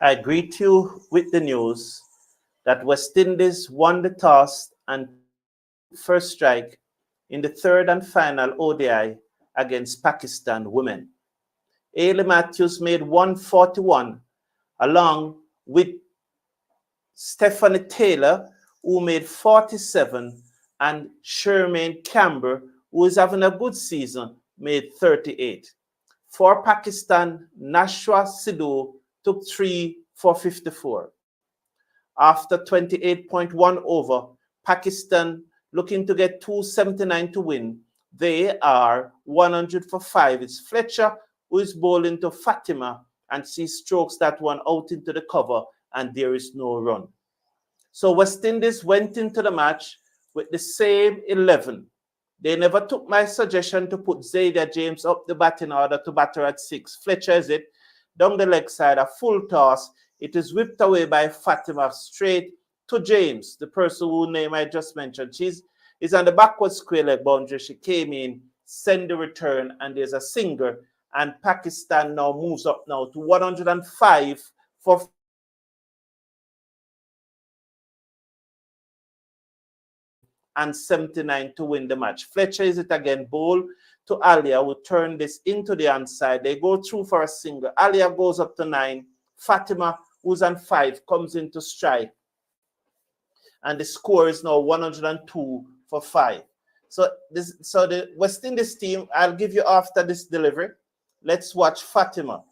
I greet you with the news that West Indies won the toss and first strike in the third and final ODI against Pakistan women. Hayley Matthews made 141 along with Stephanie Taylor, who made 47, and Shemaine Campbelle, who is having a good season, made 38. For Pakistan, Nashra Sandhu took 3 for 54. After 28.1 over, Pakistan looking to get 279 to win. They are 100 for 5. It's Fletcher who is bowling to Fatima, and she strokes that one out into the cover, and there is no run. So West Indies went into the match with the same 11. They never took my suggestion to put Zayda James up the batting order to batter at 6. Fletcher is it. Down the leg side, a full toss. It is whipped away by Fatima straight to James, the person whose name I just mentioned. She's on the backward square leg boundary. She came in, send the return, and there's a singer. And Pakistan now moves up now to 105 for and 79 to win the match. Fletcher is it again, ball to Alia, who turn this into the onside. They go through for a single. Alia goes up to 9. Fatima, who's on 5, comes into strike. And the score is now 102 for 5. So the West Indies team, I'll give you after this delivery. Let's watch Fatima.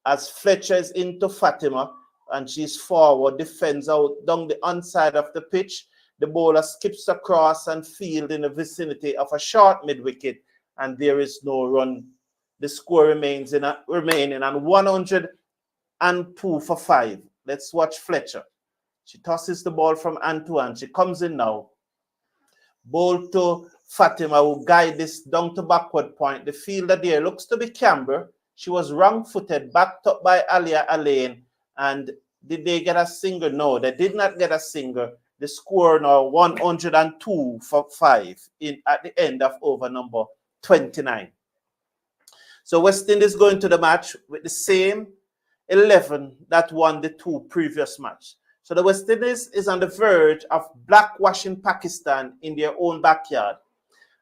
As Fletcher is into Fatima, and she's forward, defends out down the onside of the pitch. The bowler skips across and field in the vicinity of a short mid-wicket, and there is no run. The score remains remaining on 102 for 5. Let's watch Fletcher. She tosses the ball from hand to hand. She comes in now. Ball to Fatima, who guide this down to backward point. The fielder there looks to be Campbell. She was wrong-footed, backed up by Alia Alain. And did they get a single? No, they did not get a single. The score now 102 for 5 at the end of over number 29. So West Indies going to the match with the same 11 that won the 2 previous matches. So the West Indies is on the verge of blackwashing Pakistan in their own backyard.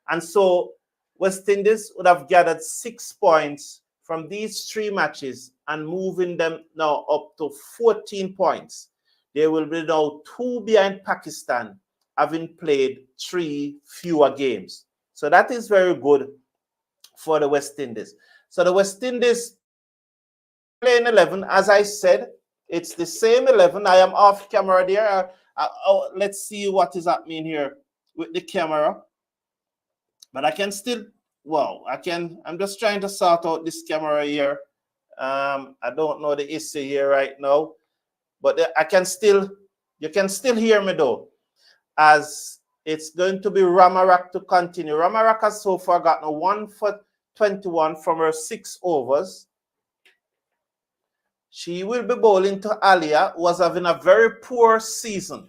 And so West Indies would have gathered 6 points from these 3 matches and moving them now up to 14 points. They will be now 2 behind Pakistan, having played 3 fewer games. So that is very good for the West Indies. So the West Indies playing 11, as I said, it's the same 11. I am off camera there. Let's see what is happening here with the camera. But I can still, I'm just trying to sort out this camera here. I don't know the issue here right now. But you can still hear me though, as it's going to be Ramarak to continue. Ramarak has so far gotten 1 for 21 from her 6 overs. She will be bowling to Alia, who was having a very poor season.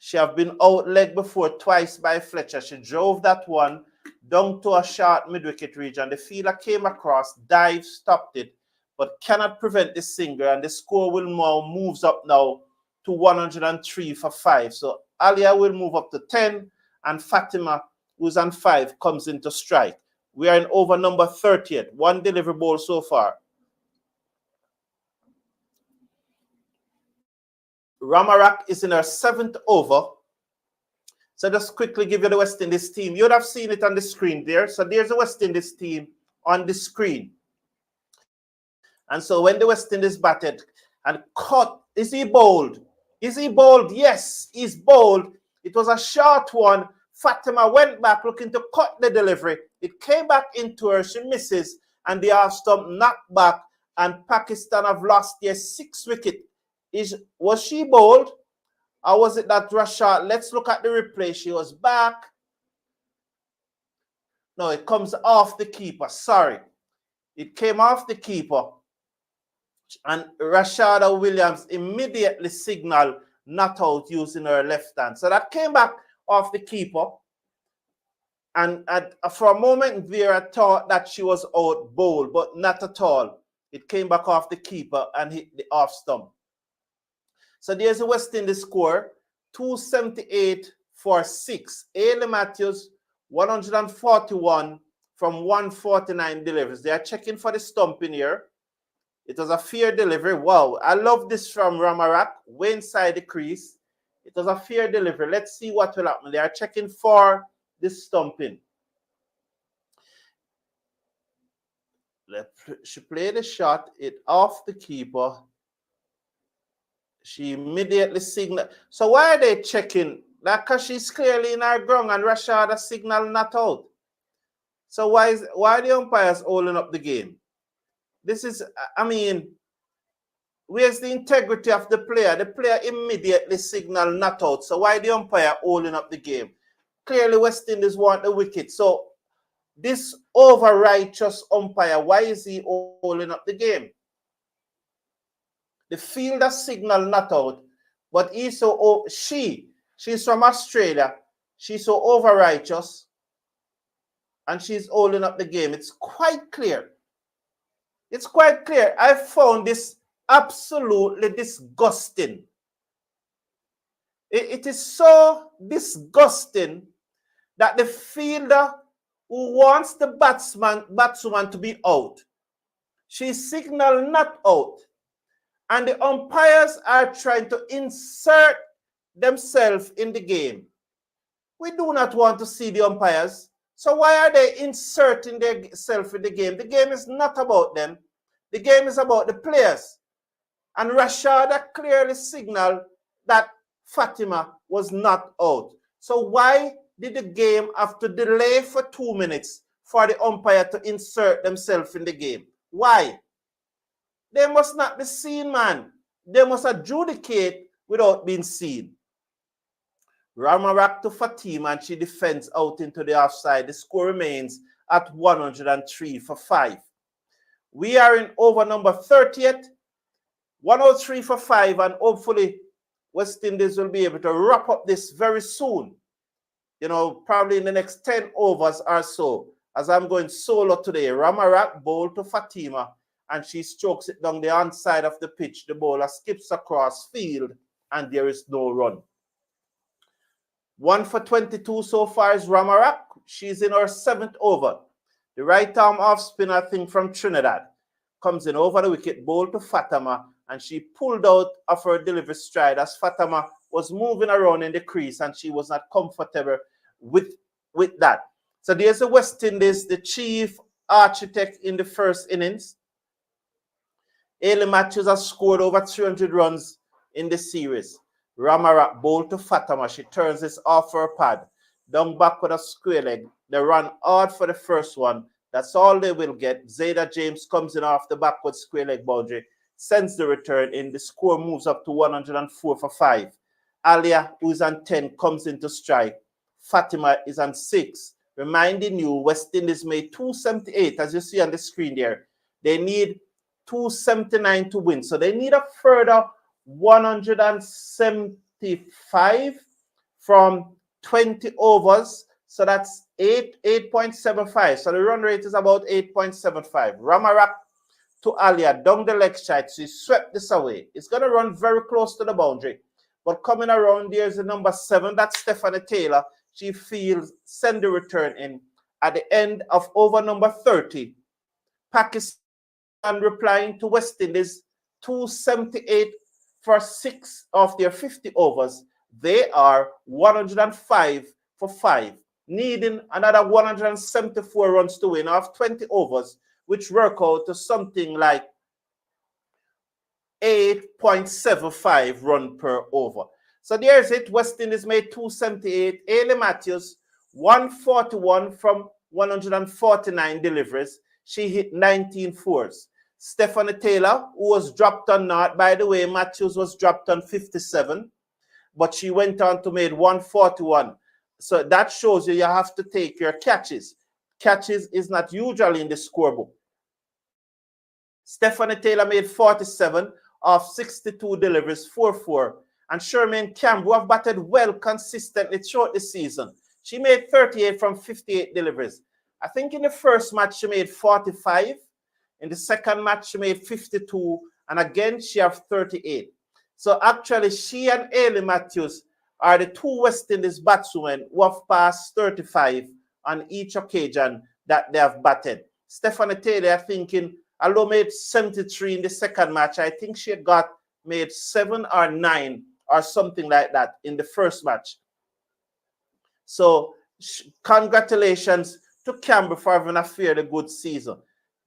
She have been out-legged before twice by Fletcher. She drove that one down to a short mid-wicket region. The fielder came across, dived, stopped it, but cannot prevent the single, and the score will now moves up now to 103 for 5. So Alia will move up to 10, and Fatima, who's on 5, comes into strike. We are in over number 30th. 1 delivery ball so far. Ramarak is in her 7th over. So just quickly give you the West Indies team. You would have seen it on the screen there. So there's the West Indies team on the screen. And so when the West Indies batted and caught, is he bowled? Is he bowled? Yes, he's bowled. It was a short one. Fatima went back looking to cut the delivery. It came back into her. She misses. And the half stump knocked back. And Pakistan have lost their 6th wicket. Was she bowled? Or was it that Rashad? Let's look at the replay. She was back. No, it comes off the keeper. Sorry. It came off the keeper. And Rashada Williams immediately signaled not out using her left hand. So that came back off the keeper. And for a moment, Vera thought that she was out bowled, but not at all. It came back off the keeper and hit the off stump. So there's the West Indies score, 278 for 6. Hayley Matthews, 141 from 149 deliveries. They are checking for the stump in here. It was a fair delivery. Wow, I love this from Ramarak, way inside the crease. It was a fair delivery. Let's see what will happen. They are checking for the stumping. She played the shot, it off the keeper. She immediately signaled. So why are they checking? Like, because she's clearly in her ground and Rashada signal not out. So why are the umpires holding up the game? This is, I mean, where's the integrity of the player? The player immediately signal not out. So why the umpire holding up the game? Clearly West Indies want the wicket. So this over-righteous umpire, why is he holding up the game? The fielder signal not out, but he's so, she's from Australia. She's so over-righteous, and she's holding up the game. It's quite clear. It's quite clear. I found this absolutely disgusting. It is so disgusting that the fielder who wants the batswoman to be out, she signaled not out. And the umpires are trying to insert themselves in the game. We do not want to see the umpires. So why are they inserting themselves in the game? The game is not about them. The game is about the players. And Rashada clearly signaled that Fatima was not out. So why did the game have to delay for 2 minutes for the umpire to insert themselves in the game? Why? They must not be seen, man. They must adjudicate without being seen. Ramarak to Fatima, and she defends out into the offside. The score remains at 103 for 5. We are in over number 30th, 103 for 5, and hopefully West Indies will be able to wrap up this very soon. You know, probably in the next 10 overs or so. As I'm going solo today, Ramarak bowled to Fatima, and she strokes it down the onside of the pitch. The bowler skips across field, and there is no run. 1 for 22 so far is Ramarak. She's in her 7th over. The right arm off spinner, I think, from Trinidad, comes in over the wicket, bowl to Fatima, and she pulled out of her delivery stride as Fatima was moving around in the crease, and she was not comfortable with that. So there's the West Indies, the chief architect in the first innings. Hayley Matthews has scored over 300 runs in the series. Ramarak bowled to Fatima. She turns this off her pad. Down back with a square leg. They run hard for the first one. That's all they will get. Zayda James comes in off the backward square leg boundary. Sends the return in. The score moves up to 104 for 5. Alia, who's on 10, comes into strike. Fatima is on 6. Reminding you, West Indies made 278, as you see on the screen there. They need 279 to win. So they need a further 175 from 20 overs. So that's 8.75. So the run rate is about 8.75. Ramarak to Alia down the leg side. She swept this away. It's going to run very close to the boundary. But coming around, there's the number 7. That's Stephanie Taylor. She feels send the return in at the end of over number 30. Pakistan replying to West Indies 278 for 6 of their 50 overs. They are 105 for 5, needing another 174 runs to win off 20 overs, which work out to something like 8.75 run per over. So there's it. West Indies made 278. Hayley Matthews, 141 from 149 deliveries. She hit 19 fours. Stephanie Taylor, who was dropped on naught. By the way, Matthews was dropped on 57, but she went on to make 141. So that shows you have to take your catches. Catches is not usually in the scorebook. Stephanie Taylor made 47 of 62 deliveries, 4-4. And Shemaine Campbelle, who have batted well consistently throughout the season. She made 38 from 58 deliveries. I think in the first match she made 45. In the second match, she made 52, and again, she have 38. So actually, she and Hayley Matthews are the two West Indies batswomen who have passed 35 on each occasion that they have batted. Stephanie Taylor, I think, although made 73 in the second match, I think she made 7 or 9 or something like that in the first match. So congratulations to Campbell for having a fairly good season.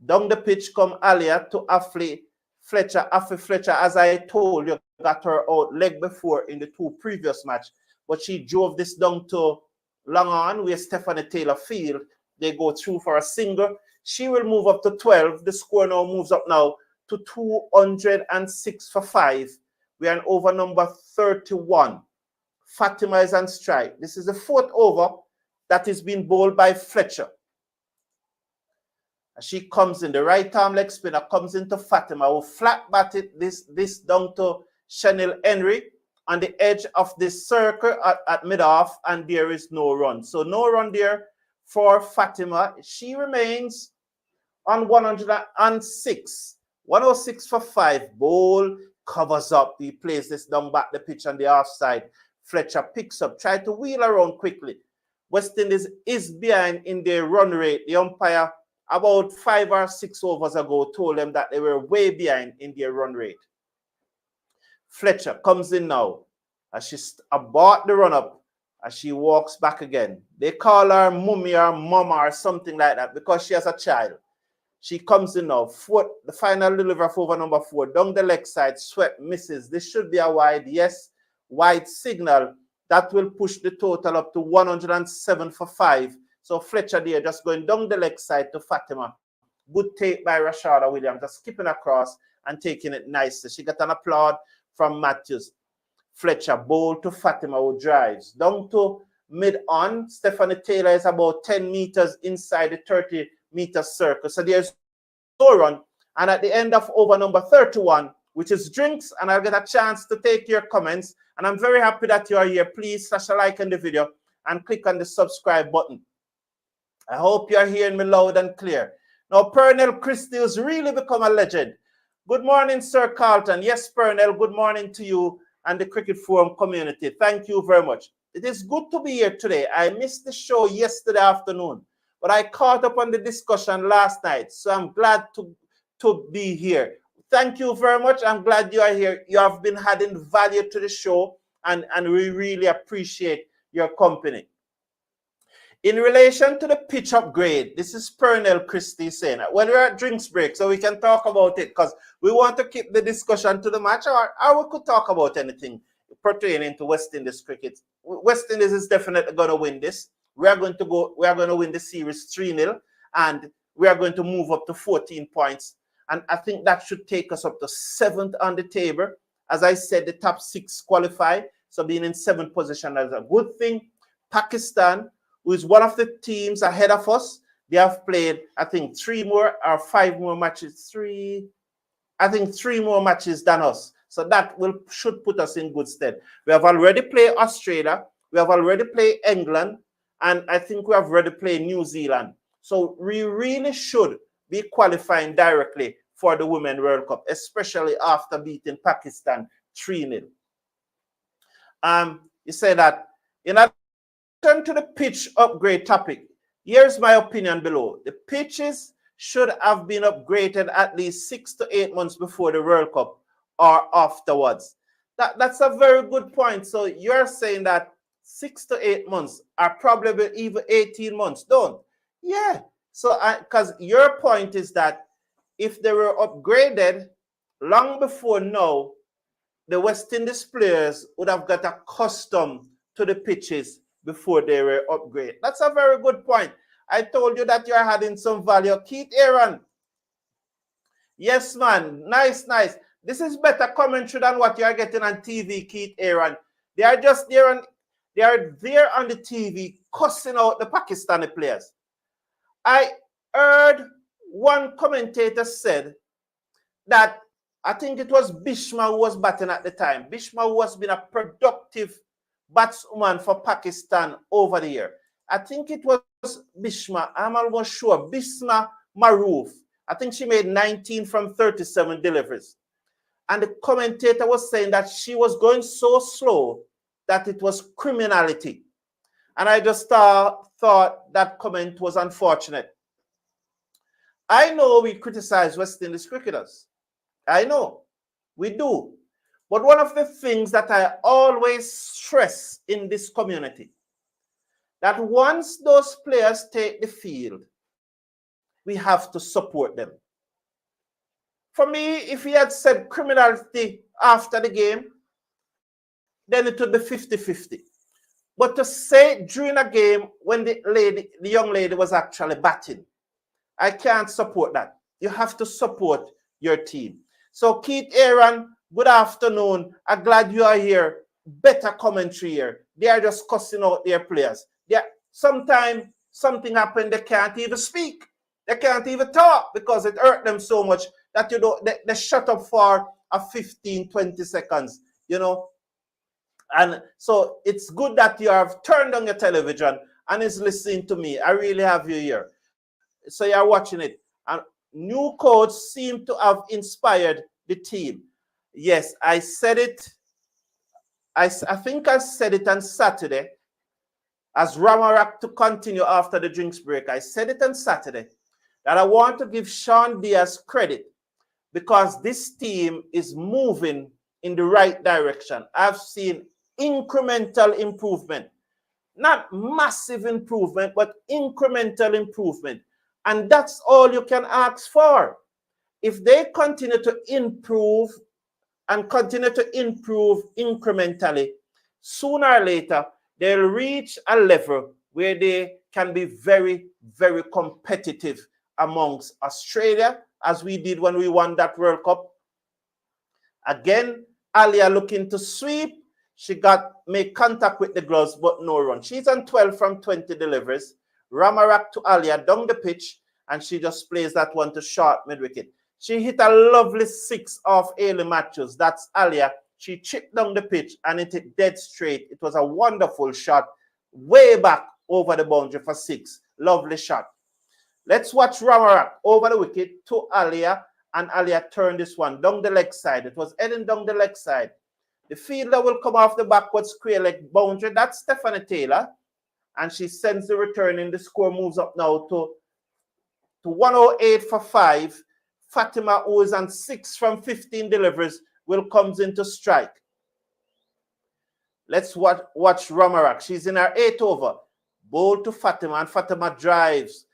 Down the pitch come Alia to Affley Fletcher. Affley Fletcher, as I told you, got her out leg before in the 2 previous match, but she drove this down to long on where Stephanie Taylor field. They go through for a single. She will move up to 12. The score now moves up now to 206 for 5. We are in over number 31. Fatima is on strike. This is the 4th over that is being bowled by Fletcher. She comes in, the right arm leg spinner comes into Fatima, who flat batted this down to Chanel Henry on the edge of the circle at mid-off, and there is no run. So no run there for Fatima. She remains on 106. 106 for 5. Bowl covers up. He plays this down back the pitch on the offside. Fletcher picks up, try to wheel around quickly. West Indies is behind in their run rate. The umpire, about 5 or 6 overs ago, told them that they were way behind in their run rate. Fletcher comes in now as she's about the run-up, as she walks back again. They call her mummy or mama or something like that because she has a child. She comes in now. The final delivery of over number 4. Down the leg side, swept, misses. This should be a wide. Yes, wide signal. That will push the total up to 107 for 5. So Fletcher there just going down the leg side to Fatima. Good take by Rashada Williams, just skipping across and taking it nicely. She got an applaud from Matthews. Fletcher bowl to Fatima, who drives down to mid-on. Stephanie Taylor is about 10 meters inside the 30-meter circle. So there's no run. And at the end of over number 31, which is drinks, and I'll get a chance to take your comments. And I'm very happy that you are here. Please slash a like on the video and click on the subscribe button. I hope you're hearing me loud and clear. Now, Pernell Christie has really become a legend. Good morning, Sir Carlton. Yes, Pernell, good morning to you and the Cricket Forum community. Thank you very much. It is good to be here today. I missed the show yesterday afternoon, but I caught up on the discussion last night, so I'm glad to be here. Thank you very much. I'm glad you are here. You have been adding value to the show, and we really appreciate your company. In relation to the pitch upgrade, this is Pernell Christie saying, well, we're at drinks break, so we can talk about it because we want to keep the discussion to the match, or we could talk about anything pertaining to West Indies cricket. West Indies is definitely going to win this. We are going to win the series 3-0, and we are going to move up to 14 points. And I think that should take us up to 7th on the table. As I said, the top 6 qualify, so being in 7th position is a good thing. Pakistan, who is one of the teams ahead of us, they have played, I think, 3 more or 5 more matches. 3 more matches than us. So that should put us in good stead. We have already played Australia. We have already played England. And I think we have already played New Zealand. So we really should be qualifying directly for the Women's World Cup, especially after beating Pakistan 3-0. You say that, turn to the pitch upgrade topic. Here's my opinion below. The pitches should have been upgraded at least 6 to 8 months before the World Cup or afterwards. That's a very good point. So you're saying that 6 to 8 months are probably even 18 months. Don't. Yeah. So because your point is that if they were upgraded long before now, the West Indies players would have got accustomed to the pitches before they were upgraded. That's a very good point. I told you that you're adding some value. Keith Aaron. Yes, man. Nice, nice. This is better commentary than what you're getting on TV, Keith Aaron. They are just there on the TV cussing out the Pakistani players. I heard one commentator said that I think it was Bishma who was batting at the time. Bishma who has been a productive batsman for Pakistan over the year. I think it was Bishma. I'm almost sure. Bisma Maroof I think she made 19 from 37 deliveries. And the commentator was saying that she was going so slow that it was criminality. And I just thought that comment was unfortunate. I know we criticize West Indies cricketers. I know we do. But one of the things that I always stress in this community, that once those players take the field, we have to support them. For me, if he had said criminality after the game, then it would be 50-50. But to say during a game when the young lady was actually batting, I can't support that. You have to support your team. So Keith Aaron, good afternoon. I'm glad you are here. Better commentary here. They are just cussing out their players. Sometimes something happened, they can't even speak. They can't even talk because it hurt them so much that they shut up for a 15-20 seconds, And so it's good that you have turned on your television and is listening to me. I really have you here. So you're watching it. And new coach seem to have inspired the team. Yes, I said it. I think I said it on Saturday as Ramarak to continue after the drinks break. I said it on Saturday that I want to give Sean Diaz credit because this team is moving in the right direction. I've seen incremental improvement, not massive improvement, but incremental improvement. And that's all you can ask for. If they continue to improve and continue to improve incrementally, sooner or later, they'll reach a level where they can be very, very competitive amongst Australia, as we did when we won that World Cup. Again, Alia looking to sweep. She made contact with the gloves, but no run. She's on 12 from 20 deliveries. Ramarak to Alia down the pitch, and she just plays that one to short mid-wicket. She hit a lovely 6 off Hayley Matthews. That's Alia. She chipped down the pitch and it hit dead straight. It was a wonderful shot, way back over the boundary for 6. Lovely shot. Let's watch Ramarak over the wicket to Alia, and Alia turned this one down the leg side. It was heading down the leg side. The fielder will come off the backward square leg boundary. That's Stephanie Taylor. And she sends the return in. The score moves up now to 108 for 5. Fatima, who is on 6 from 15 deliveries, comes into strike. Let's watch Ramarak. She's in her 8th over. Ball to Fatima, and Fatima drives.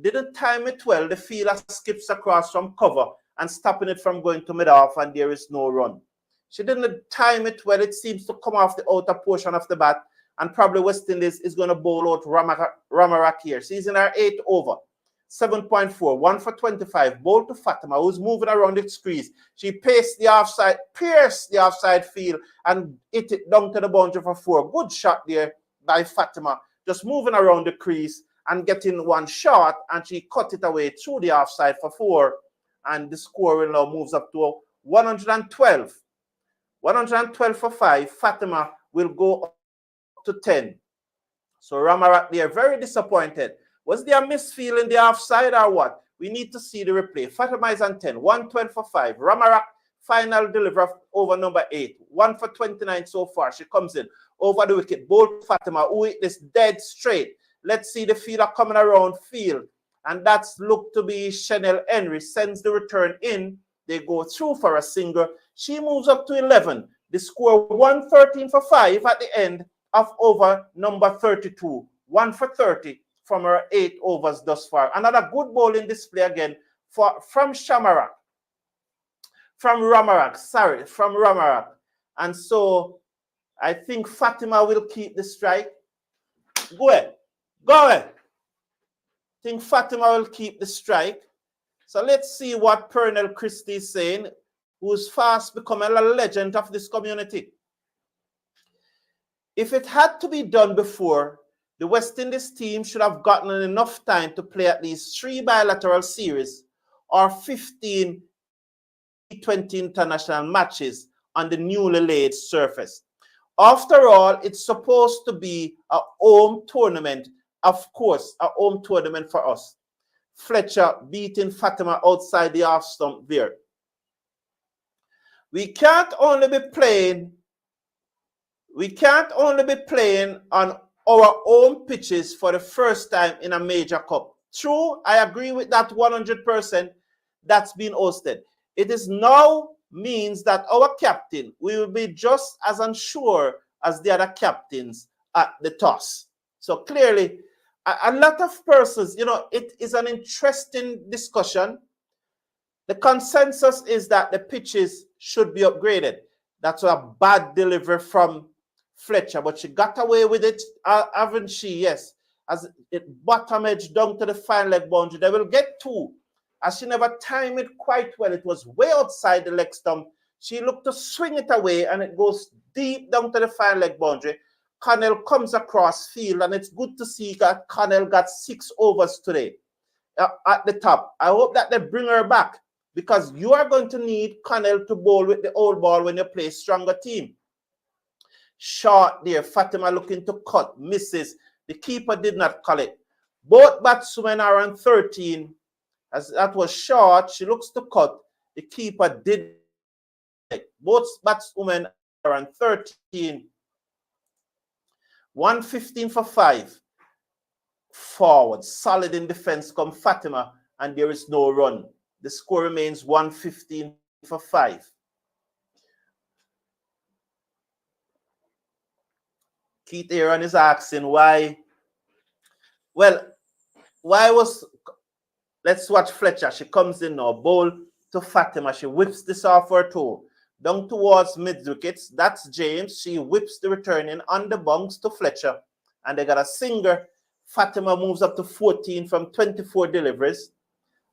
Didn't time it well. The fielder skips across from cover and stopping it from going to mid-off, and there is no run. She didn't time it well. It seems to come off the outer portion of the bat, and probably West Indies is going to bowl out Ramarak here. She's in her 8th over. 7.4, 1 for 25. Ball to Fatima, who's moving around the crease. She pierced the offside field and hit it down to the boundary for 4. Good shot there by Fatima, just moving around the crease and getting one shot, and she cut it away through the offside for 4. And the score now moves up to 112. 112 for 5. Fatima will go up to 10. So Ramarak there, very disappointed. Was there a misfeel in the offside or what? We need to see the replay. Fatima is on 10. 112 for 5. Ramarak, final delivery over number 8. 1 for 29 so far. She comes in over the wicket. Ball to Fatima, who hit this dead straight. Let's see the fielder coming around field. And that's looked to be Chanel Henry. Sends the return in. They go through for a single. She moves up to 11. The score 113 for 5 at the end of over number 32. 1 for 30 from her 8 overs thus far. Another good bowling display again from Ramarak. From Ramarak. And so I think Fatima will keep the strike. Go ahead. I think Fatima will keep the strike. So let's see what Pernell Christie is saying, who's fast becoming a legend of this community. If it had to be done before, the West Indies team should have gotten enough time to play at least 3 bilateral series or 15 T20 international matches on the newly laid surface. After all, it's supposed to be a home tournament, of course, a home tournament for us. Fletcher beating Fatima outside the half stump there. We can't only be playing on our own pitches for the first time in a major cup. True, I agree with that 100%. That's been hosted. It is now means that our captain will be just as unsure as the other captains at the toss. So clearly, a lot of persons, it is an interesting discussion. The consensus is that the pitches should be upgraded. That's a bad delivery from Fletcher, but she got away with it, haven't she? Yes. As it bottom edge down to the fine leg boundary, they will get two. As she never timed it quite well, it was way outside the leg stump. She looked to swing it away, and it goes deep down to the fine leg boundary. Connell comes across field, and it's good to see that Connell got 6 overs today at the top. I hope that they bring her back, because you are going to need Connell to bowl with the old ball when you play stronger team. Short there, Fatima looking to cut, misses. The keeper did not call it. Both batsmen are on 13. As that was short, she looks to cut. The keeper did. Both batsmen are on 13. 115 for 5. Forward, solid in defense come Fatima, and there is no run. The score remains 115 for 5. Keith Aaron is asking why. Well, let's watch Fletcher. She comes in now, bowl to Fatima. She whips this off her toe. Down towards mid-wickets. That's James. She whips the return in on the bunks to Fletcher. And they got a singer. Fatima moves up to 14 from 24 deliveries.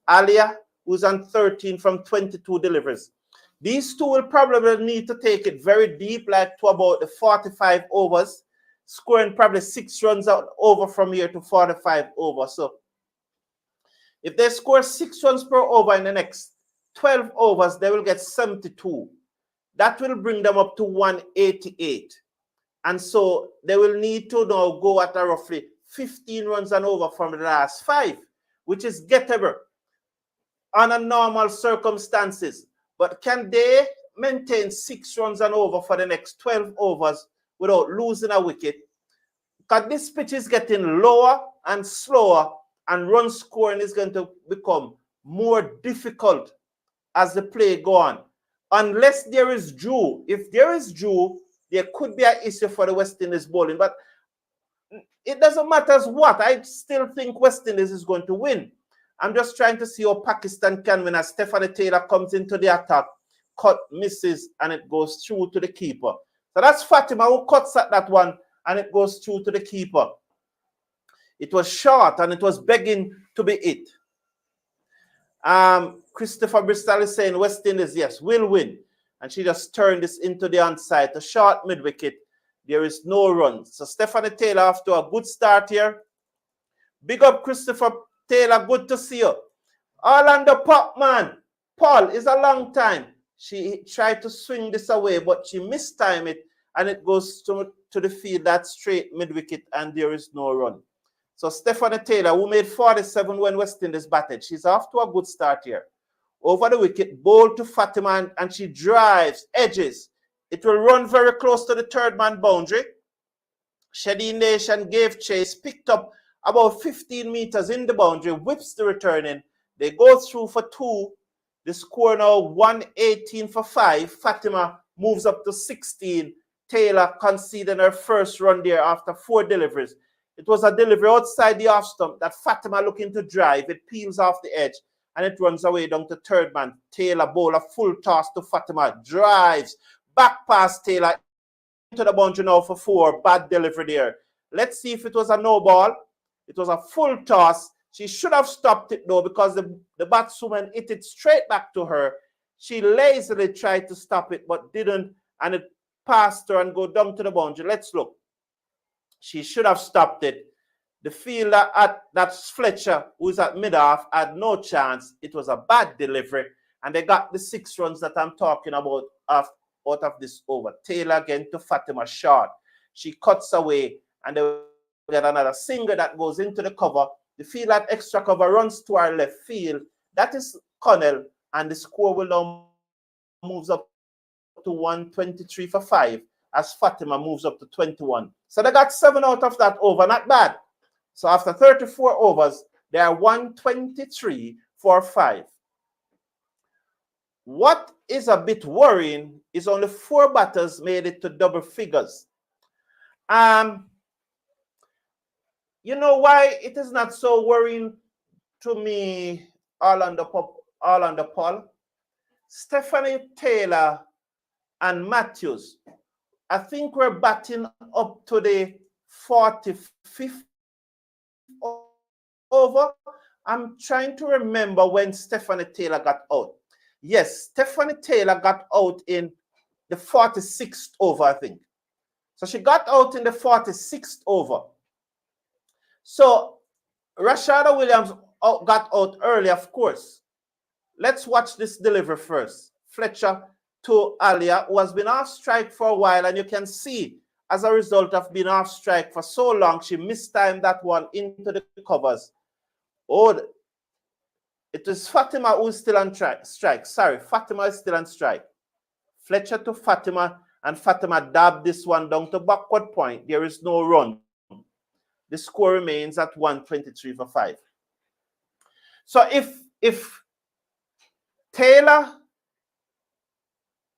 Alia, who's on 13 from 22 deliveries. These two will probably need to take it very deep, like to about the 45 overs, scoring probably 6 runs out over from here to 45 over. So if they score 6 runs per over in the next 12 overs, they will get 72. That will bring them up to 188. And so they will need to now go at a roughly 15 runs and over from the last 5, which is gettable under normal circumstances. But can they maintain 6 runs and over for the next 12 overs without losing a wicket? Because this pitch is getting lower and slower, and run scoring is going to become more difficult as the play go on. Unless there is dew. If there is dew, there could be an issue for the West Indies bowling. But it doesn't matter what. I still think West Indies is going to win. I'm just trying to see how Pakistan can win as Stephanie Taylor comes into the attack, cut, misses, and it goes through to the keeper. So that's Fatima who cuts at that one, and it goes through to the keeper. It was short, and it was begging to be hit. Christopher Bristol is saying West Indies, yes, will win. And she just turned this into the onside. A short mid-wicket. There is no run. So Stephanie Taylor off to a good start here. Big up Christopher Taylor. Good to see you. Orlando Pop, man. Paul, is a long time. She tried to swing this away, but she mistimed it. And it goes to the field, that straight mid-wicket, and there is no run. So Stephanie Taylor, who made 47 when West Indies batted, she's off to a good start here. Over the wicket, bowl to Fatima, and she drives, edges. It will run very close to the third man boundary. Shadi Nation gave chase, picked up about 15 meters in the boundary, whips the return in. They go through for 2. The score now 118 for 5. Fatima moves up to 16. Taylor conceded her first run there after 4 deliveries. It was a delivery outside the off stump that Fatima looking to drive. It peels off the edge and it runs away down to third man. Taylor bowl a full toss to Fatima. Drives. Back past Taylor. Into the boundary now for 4. Bad delivery there. Let's see if it was a no ball. It was a full toss. She should have stopped it though, because the batswoman hit it straight back to her. She lazily tried to stop it but didn't, and it passed her and go down to the boundary. Let's look. She should have stopped it. The fielder that's Fletcher, who's at mid-off, had no chance. It was a bad delivery, and they got the 6 runs that I'm talking about out of this over. Taylor again to Fatima, short. She cuts away, and they get another single that goes into the cover, The field at extra cover runs to our left field. That is Connell, and the score will now moves up to 123 for 5 as Fatima moves up to 21. So they got 7 out of that over, not bad. So after 34 overs, they are 123 for 5. What is a bit worrying is only 4 batters made it to double figures. You know why it is not so worrying to me, all on the poll? Stephanie Taylor and Matthews, I think we're batting up to the 45th over. I'm trying to remember when Stephanie Taylor got out. Yes, Stephanie Taylor got out in the 46th over, I think. So she got out in the 46th over. So Rashada Williams got out early, of course. Let's watch this delivery first. Fletcher to Alia, who has been off strike for a while, and you can see as a result of being off strike for so long, she mistimed that one into the covers. Oh, it is Fatima who's still on strike. Sorry, Fatima is still on strike. Fletcher to Fatima, and Fatima dabbed this one down to backward point. There is no run. The score remains at 123 for 5. So if Taylor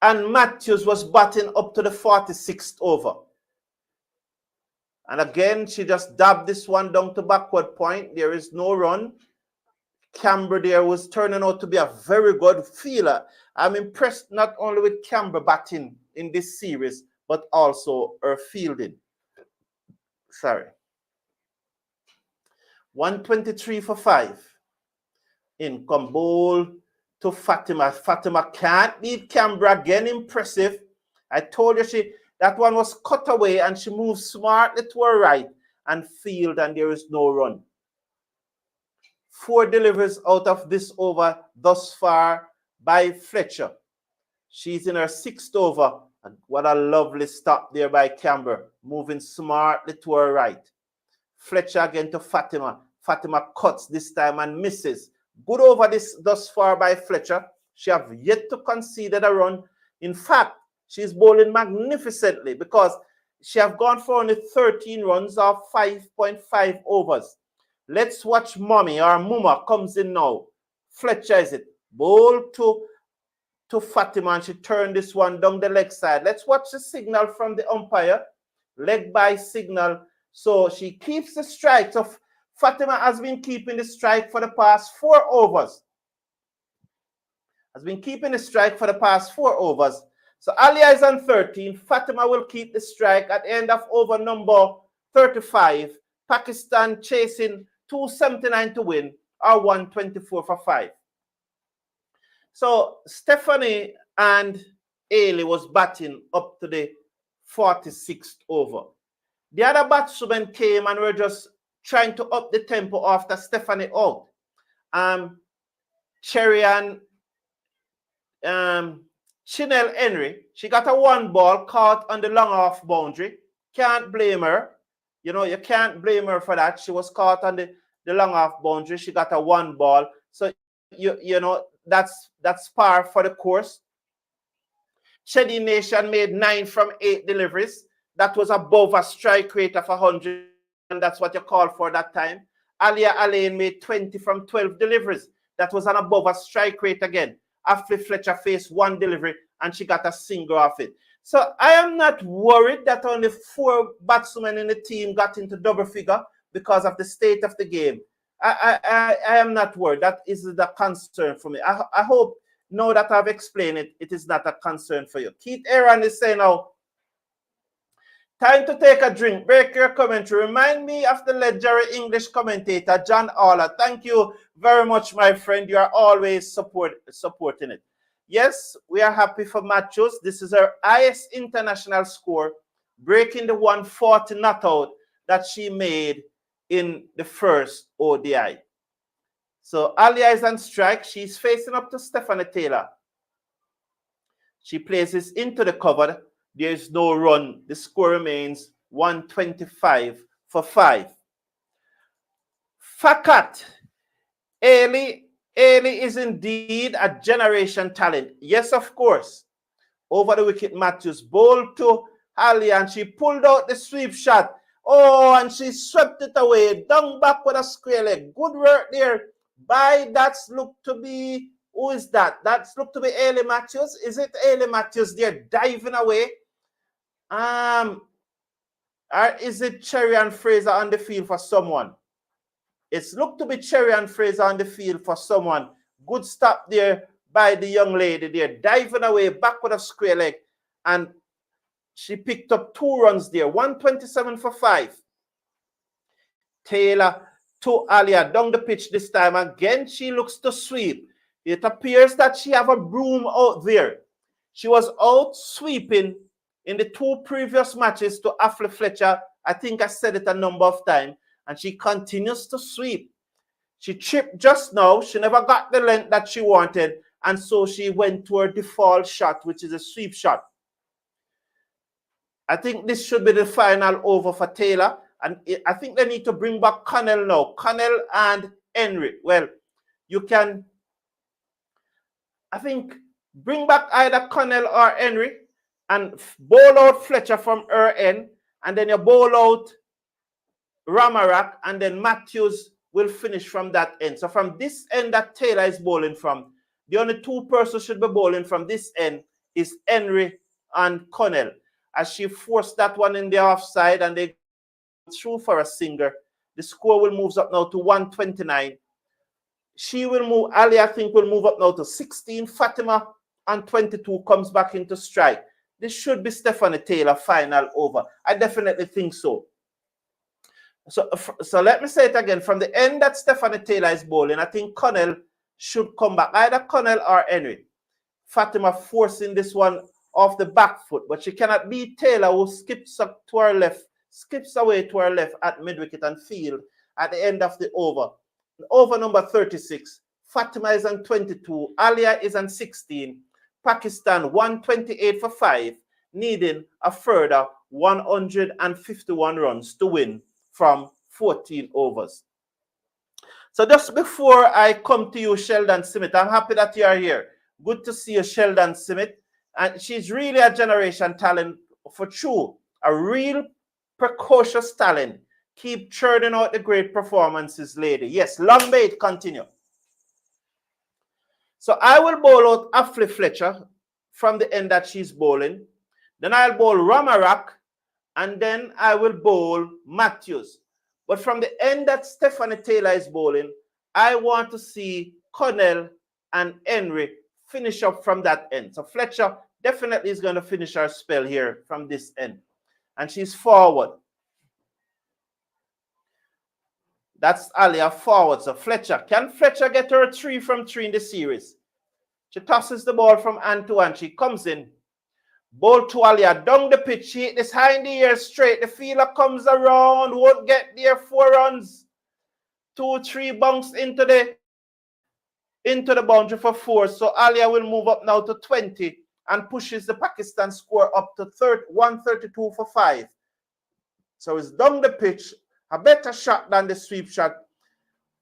and Matthews was batting up to the 46th over, and again, she just dabbed this one down to backward point. There is no run. Canberra there was turning out to be a very good fielder. I'm impressed not only with Canberra batting in this series, but also her fielding. Sorry. 123 for 5. In come ball to Fatima. Fatima can't beat Canberra. Again, impressive. I told you that one was cut away, and she moved smartly to her right and field, and there is no run. 4 deliveries out of this over thus far by Fletcher. She's in her 6th over. And what a lovely stop there by Canberra, moving smartly to her right. Fletcher again to Fatima. Fatima cuts this time and misses. Good over this thus far by Fletcher. She have yet to concede a run. In fact, she's bowling magnificently because she have gone for only 13 runs of 5.5 overs. Let's watch Mommy or Muma comes in now. Fletcher is it. Bowl to Fatima, and she turned this one down the leg side. Let's watch the signal from the umpire. Leg by signal. So she keeps the strike. So Fatima has been keeping the strike for the past 4 overs. Has been keeping the strike for the past 4 overs. So Alia is on 13. Fatima will keep the strike at the end of over number 35. Pakistan chasing 279 to win, or 124 for 5. So Stephanie and Hayley was batting up to the 46th over. The other batsmen came and were just trying to up the tempo after Stephanie out. Cherry and Chinel Henry, she got a 1 ball caught on the long off boundary. Can't blame her. You know, you can't blame her for that. She was caught on the long off boundary. She got a 1 ball. So, you know, that's par for the course. Chedi Nation made 9 from 8 deliveries. That was above a strike rate of 100, and that's what you called for that time. Alia Alain made 20 from 12 deliveries. That was an above a strike rate again. After Fletcher faced 1 delivery, and she got a single off it. So I am not worried that only 4 batsmen in the team got into double figure because of the state of the game. I am not worried. That is the concern for me. I hope now that I've explained it, it is not a concern for you. Keith Aaron is saying now, time to take a drink. Break your commentary. Remind me of the legendary English commentator, John Aller. Thank you very much, my friend. You are always supporting it. Yes, we are happy for Matthews. This is her highest international score, breaking the 140 not out that she made in the first ODI. So Alia is on strike. She's facing up to Stephanie Taylor. She places into the cover. There is no run. The score remains 125 for 5. Fakat, Hayley is indeed a generation talent. Yes, of course. Over the wicket, Matthews bowled to Hayley and she pulled out the sweep shot. Oh, and she swept it away. Down back with a square leg. Good work there. That's looked to be, who is that? That's looked to be Hayley Matthews. Is it Hayley Matthews there diving away? Or is it Cherry and Fraser on the field for someone? It's looked to be Cherry and Fraser on the field for someone. Good stop there by the young lady there, diving away back with a square leg. And she picked up 2 runs there, 127 for 5. Taylor to Alia down the pitch this time. Again, she looks to sweep. It appears that she have a broom out there. She was out sweeping in the 2 previous matches to Affle Fletcher. I think I said it a number of times. And she continues to sweep. She tripped just now. She never got the length that she wanted. And so she went to her default shot, which is a sweep shot. I think this should be the final over for Taylor. And I think they need to bring back Connell now. Connell and Henry. Well, you can, I think, bring back either Connell or Henry and bowl out Fletcher from her end. And then you bowl out Ramarak, and then Matthews will finish from that end. So from this end that Taylor is bowling from, the only 2 persons should be bowling from this end is Henry and Connell. As she forced that one in the offside and they go through for a single, the score will move up now to 129. She will move, Ali I think will move up now to 16. Fatima and 22 comes back into strike. This should be Stephanie Taylor final over. I definitely think so. So let me say it again. From the end that Stephanie Taylor is bowling, I think Connell should come back. Either Connell or Henry. Fatima forcing this one off the back foot, but she cannot beat Taylor, who skips up to her left, skips away to her left at mid-wicket and field at the end of the over. Over number 36. Fatima is on 22. Alia is on 16. Pakistan 128 for 5, needing a further 151 runs to win from 14 overs. So just before I come to you, Sheldon Smith, I'm happy that you are here. Good to see you, Sheldon Smith. And she's really a generation talent for true. A real precocious talent. Keep churning out the great performances, lady. Yes, long may it continue. So I will bowl out Affle Fletcher from the end that she's bowling. Then I'll bowl Ramarak. And then I will bowl Matthews. But from the end that Stephanie Taylor is bowling, I want to see Connell and Henry finish up from that end. So Fletcher definitely is going to finish her spell here from this end. And she's forward. That's Alia forward. So Fletcher. Can Fletcher get her 3 from 3 in the series? She tosses the ball from hand to hand. She comes in. Ball to Alia, down the pitch. She hit this high in the air straight. The fielder comes around, won't get there. 4 runs. 2-3 bunks into the boundary for 4. So Alia will move up now to 20 and pushes the Pakistan score up to 132 for 5. So it's down the pitch. A better shot than the sweep shot.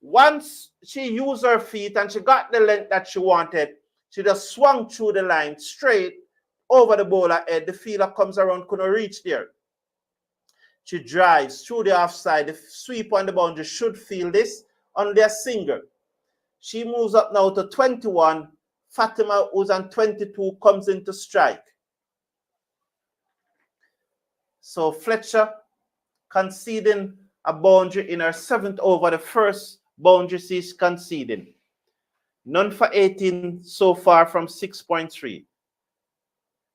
Once she used her feet and she got the length that she wanted, she just swung through the line straight over the bowler head. The fielder comes around, couldn't reach there. She drives through the offside. The sweep on the boundary should feel this on their single. She moves up now to 21. Fatima, who's on 22, comes into strike. So Fletcher conceding a boundary in her 7th over, the first boundary she's conceding. None for 18 so far from 6.3.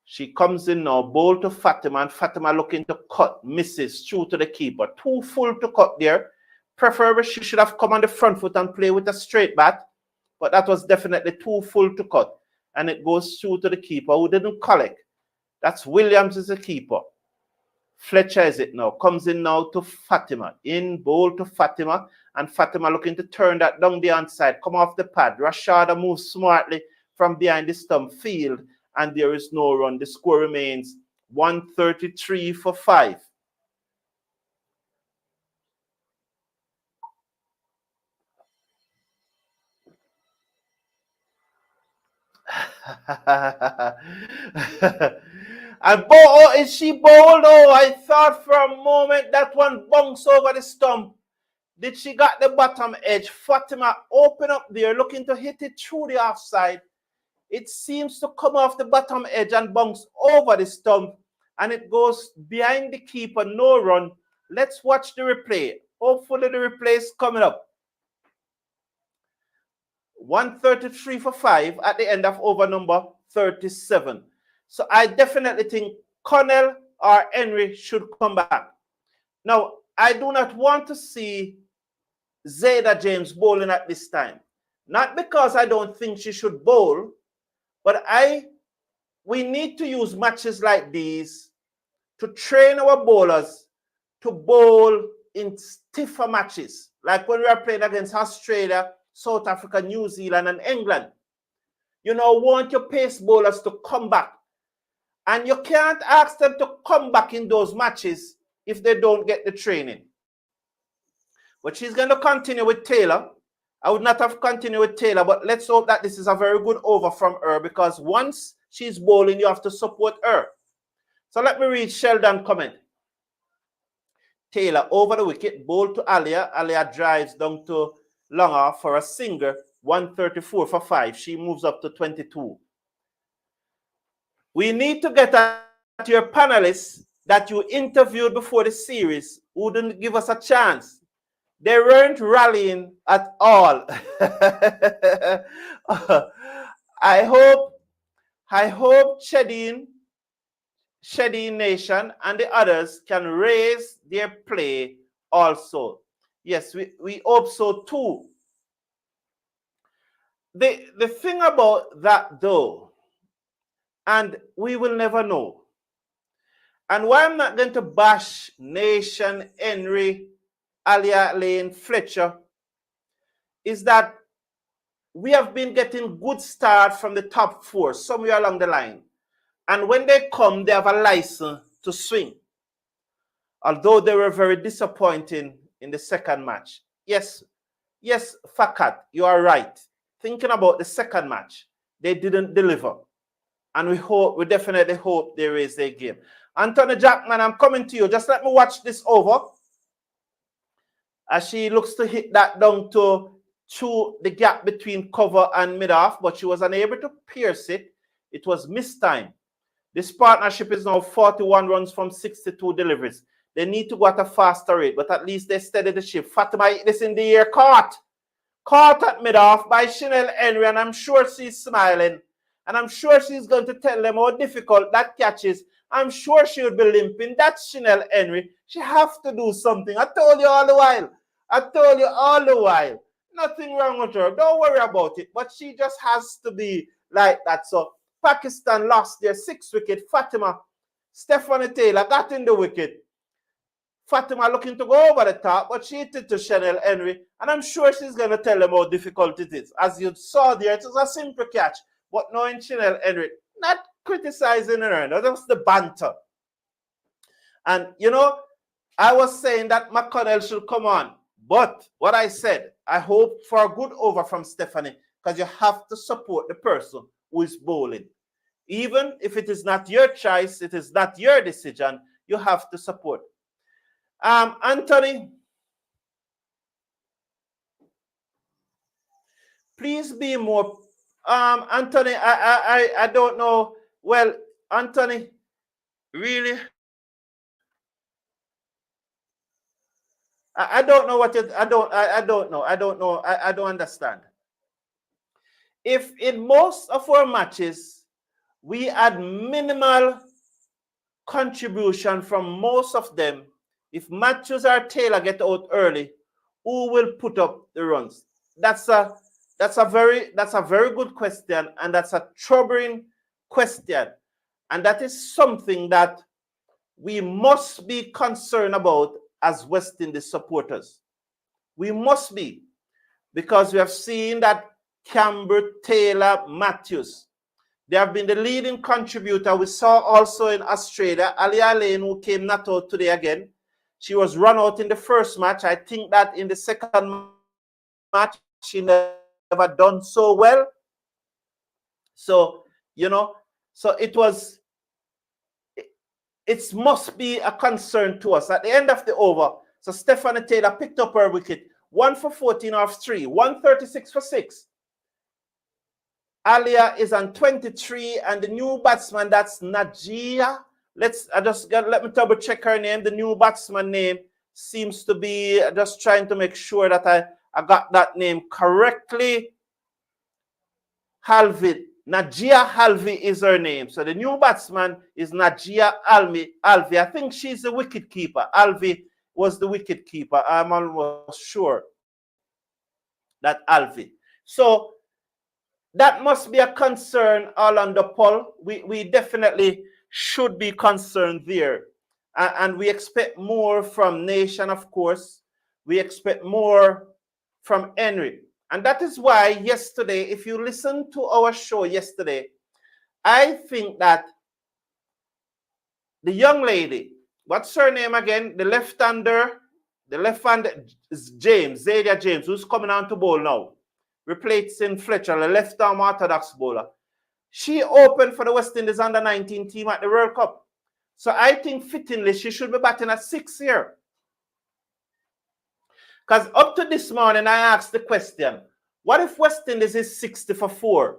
She comes in now, bowl to Fatima, and Fatima looking to cut, misses through to the keeper. Too full to cut there. Preferably she should have come on the front foot and play with a straight bat, but that was definitely too full to cut. And it goes through to the keeper, who didn't collect. That's Williams is the keeper. Fletcher is it now. Comes in now to Fatima. In, bowl to Fatima. And Fatima looking to turn that down the onside. Come off the pad. Rashada moves smartly from behind the stump field. And there is no run. The score remains 133 for 5. And oh, is she bowled? Oh, I thought for a moment that one bounced over the stump. Did she got the bottom edge? Fatima open up there, looking to hit it through the offside. It seems to come off the bottom edge and bounce over the stump, and it goes behind the keeper, no run. Let's watch the replay. Hopefully the replay is coming up. 133 for 5 at the end of over number 37. So I definitely think Connell or Henry should come back. Now, I do not want to see Zayda James bowling at this time. Not because I don't think she should bowl, but we need to use matches like these to train our bowlers to bowl in stiffer matches. Like when we are playing against Australia, South Africa, New Zealand, and England. You know, want your pace bowlers to come back. And you can't ask them to come back in those matches if they don't get the training. But she's going to continue with Taylor. I would not have continued with Taylor, but let's hope that this is a very good over from her, because once she's bowling, you have to support her. So let me read Sheldon comment. Taylor over the wicket, bowl to Alia. Alia drives down to Longer for a single, 134 for 5. She moves up to 22. We need to get at your panelists that you interviewed before the series who didn't give us a chance. They weren't rallying at all. I hope Shedeen Nation and the others can raise their play also. Yes, we hope so too. The thing about that though, and we will never know, and why I'm not going to bash Nation, Henry, Alia, Lane, Fletcher, is that we have been getting good start from the top 4 somewhere along the line. And when they come, they have a license to swing. Although they were very disappointing in the second match. Yes, Fakat, you are right. Thinking about the second match, they didn't deliver. And we definitely hope they raise their game. Anthony Jackman, I'm coming to you. Just let me watch this over. As she looks to hit that down to the gap between cover and mid-off, but she was unable to pierce it. It was missed time. This partnership is now 41 runs from 62 deliveries. They need to go at a faster rate, but at least they steady the ship. Fatima hit this in the air, caught at mid-off by Chanel Henry, and I'm sure she's smiling. And I'm sure she's going to tell them how difficult that catch is. I'm sure she would be limping. That's Chanel Henry. She have to do something. I told you all the while. Nothing wrong with her. Don't worry about it. But she just has to be like that. So Pakistan lost their 6th wicket. Fatima, Stephanie Taylor got in the wicket. Fatima looking to go over the top, but she hit it to Chanel Henry. And I'm sure she's going to tell them how difficult it is. As you saw there, it was a simple catch. But knowing Chanel Henry, not criticizing her, that was the banter. And, you know, I was saying that McConnell should come on. But what I said, I hope for a good over from Stephanie, because you have to support the person who is bowling. Even if it is not your choice, it is not your decision, you have to support. Anthony, please be more. Anthony, I don't know. Well, Anthony, really? I don't know what you, I don't know. I don't understand. If in most of our matches, we had minimal contribution from most of them, if Matthews or Taylor get out early, who will put up the runs? That's a very good question, and that's a troubling question. And that is something that we must be concerned about as West Indies supporters. We must be, because we have seen that Campbell, Taylor, Matthews, they have been the leading contributor. We saw also in Australia, Alia Lane, who came not out today again. She was run out in the first match. I think that in the second match, she never done so well. So you know. So it must be a concern to us. At the end of the over, so Stephanie Taylor picked up her wicket, 1 for 14 off 3, 136 for 6. Alia is on 23, and the new batsman, that's Najia. Let me double check her name. The new batsman name seems to be, just trying to make sure that I got that name correctly. Halvi. Najia Halvi is her name. So the new batsman is Najia Alvi. I think she's the wicket keeper. Alvi was the wicket keeper. I'm almost sure that Alvi. So that must be a concern all on the poll. We definitely should be concerned there. And we expect more from Nation, of course. We expect more from Henry. And that is why yesterday, if you listen to our show yesterday, I think that the young lady, what's her name again? The left-hander is Zadia James, who's coming on to bowl now, replacing Fletcher, the left-arm orthodox bowler. She opened for the West Indies under-19 team at the World Cup. So I think fittingly, she should be batting at 6 here. Because up to this morning, I asked the question, what if West Indies is 60 for 4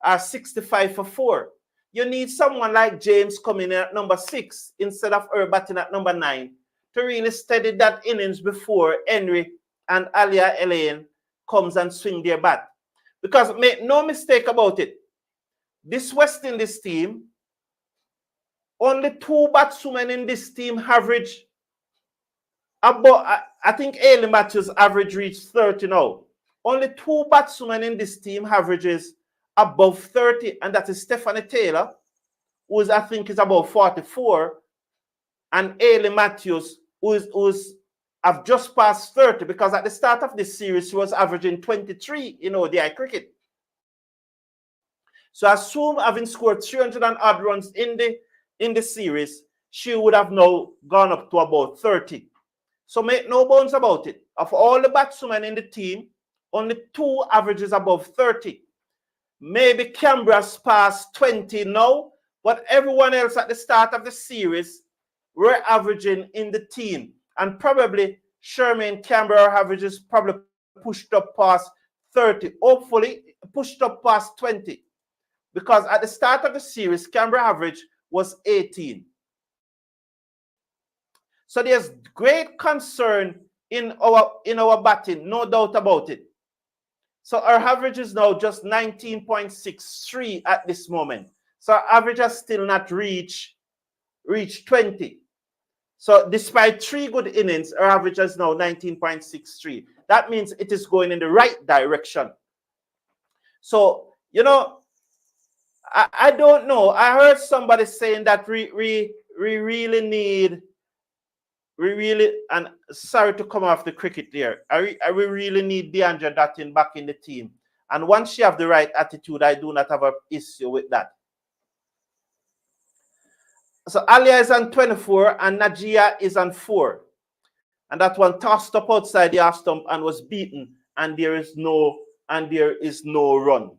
or 65 for 4? You need someone like James coming in at number 6 instead of her batting at number 9 to really steady that innings before Henry and Alia Elaine comes and swing their bat. Because make no mistake about it, this West Indies team, only 2 batswomen in this team average about, I think Hayley Matthews average reached 30 now. Only 2 batswomen in this team averages above 30, and that is Stephanie Taylor, who I think is about 44, and Hayley Matthews, who's have just passed 30, because at the start of this series, she was averaging 23 in ODI cricket. So assume having scored 300 and odd runs in the series, she would have now gone up to about 30. So make no bones about it. Of all the batsmen in the team, only 2 averages above 30. Maybe Canberra's past 20 now, but everyone else at the start of the series were averaging in the teen. And probably Shemaine Campbelle averages probably pushed up past 30. Hopefully pushed up past 20. Because at the start of the series, Canberra average was 18. So there's great concern in our batting, no doubt about it. So our average is now just 19.63 at this moment. So our average has still not reached 20. So despite 3 good innings, our average is now 19.63. That means it is going in the right direction. So, you know, I don't know. I heard somebody saying that we really need, and sorry to come off the cricket there, we really need DeAndre Dottin back in the team. And once she have the right attitude, I do not have an issue with that. So Alia is on 24 and Najia is on 4. And that one tossed up outside the half stump and was beaten, and there is no run.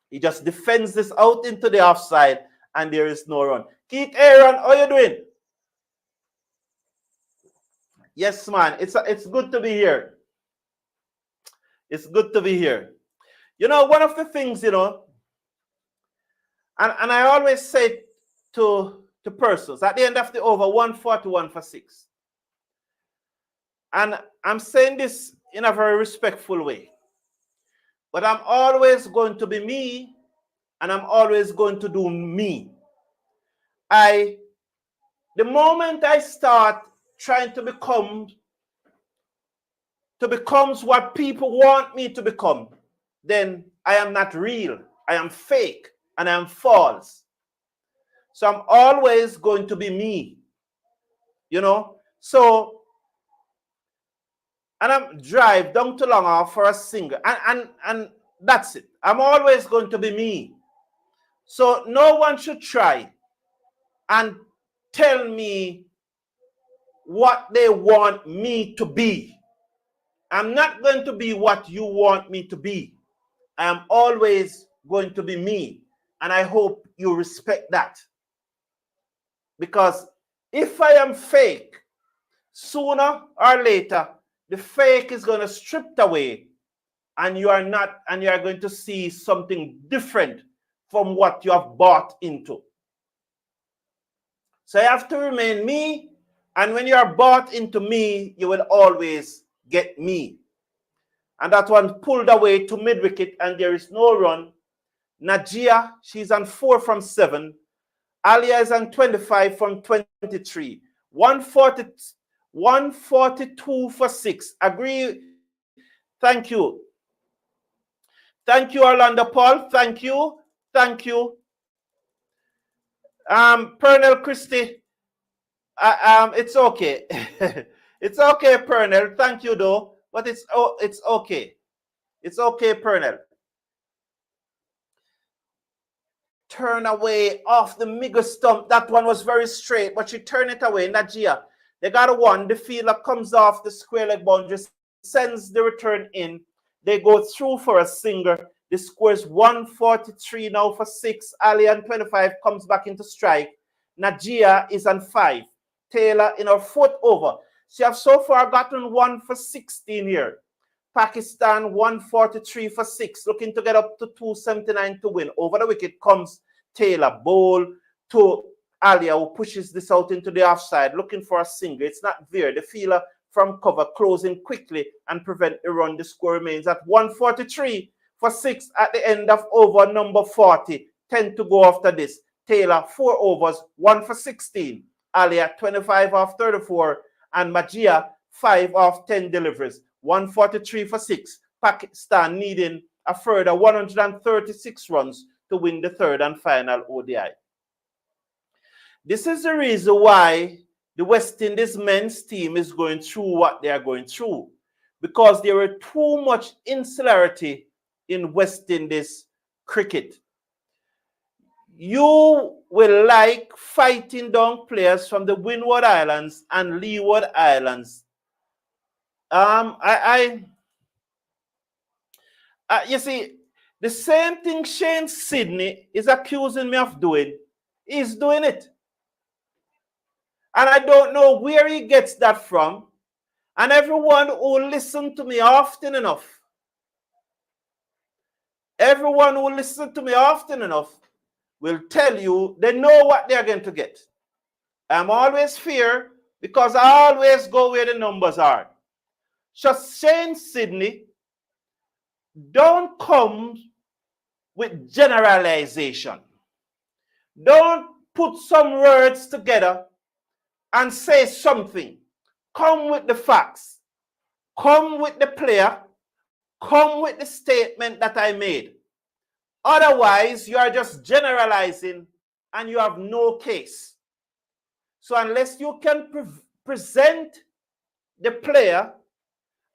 He just defends this out into the offside, and there is no run. Keith Aaron, how you doing? Yes, man. It's good to be here. It's good to be here. You know, one of the things, you know, and I always say to persons at the end of the over, 141 for 6. And I'm saying this in a very respectful way. But I'm always going to be me, and I'm always going to do me. The moment I start trying to become what people want me to become, then I am not real. I am fake, and I am false. So I'm always going to be me, you know. So, and I'm drive down to Long for a single, and that's it. I'm always going to be me. So no one should try and tell me what they want me to be. I'm not going to be what you want me to be. I am always going to be me. And I hope you respect that. Because if I am fake, sooner or later, the fake is going to strip away, and you are going to see something different from what you have bought into. So you have to remain me, and when you are bought into me, you will always get me. And that one pulled away to mid-wicket, and there is no run. Najia, she's on 4 from 7. Alia is on 25 from 23. 142 for 6. Agree. Thank you. Thank you, Orlando Paul. Thank you. Thank you. Pernell Christie. It's okay. It's okay, Pernell. Thank you, though. But it's okay. It's okay, Pernell. Turn away off the Migger stump. That one was very straight, but she turned it away. Najia, they got a 1. The fielder comes off the square leg boundary, sends the return in. They go through for a single. The score is 143 now for 6. Ali on 25 comes back into strike. Najia is on 5. Taylor in her 4th over. She has so far gotten 1 for 16 here. Pakistan 143 for 6, looking to get up to 279 to win. Over the wicket comes Taylor, bowl to Alia, who pushes this out into the offside, looking for a single. It's not there. The fielder from cover closing quickly and prevent the run. The score remains at 143 for 6 at the end of over number 40. 10 to go after this. Taylor 4 overs, 1 for 16. Alia 25 off 34, and Majia 5 off 10 deliveries. 143 for 6. Pakistan needing a further 136 runs to win the 3rd and final ODI. This is the reason why the West Indies men's team is going through what they are going through. Because there were too much insularity in West Indies cricket. You will like fighting down players from the Windward Islands and Leeward Islands. You see, the same thing Shane Sydney is accusing me of doing, he's doing it. And I don't know where he gets that from. And everyone who listens to me often enough, will tell you they know what they're going to get. I'm always fair because I always go where the numbers are. Just Shane Sydney, don't come with generalization. Don't put some words together and say something. Come with the facts. Come with the player. Come with the statement that I made. Otherwise, you are just generalizing and you have no case. So unless you can present the player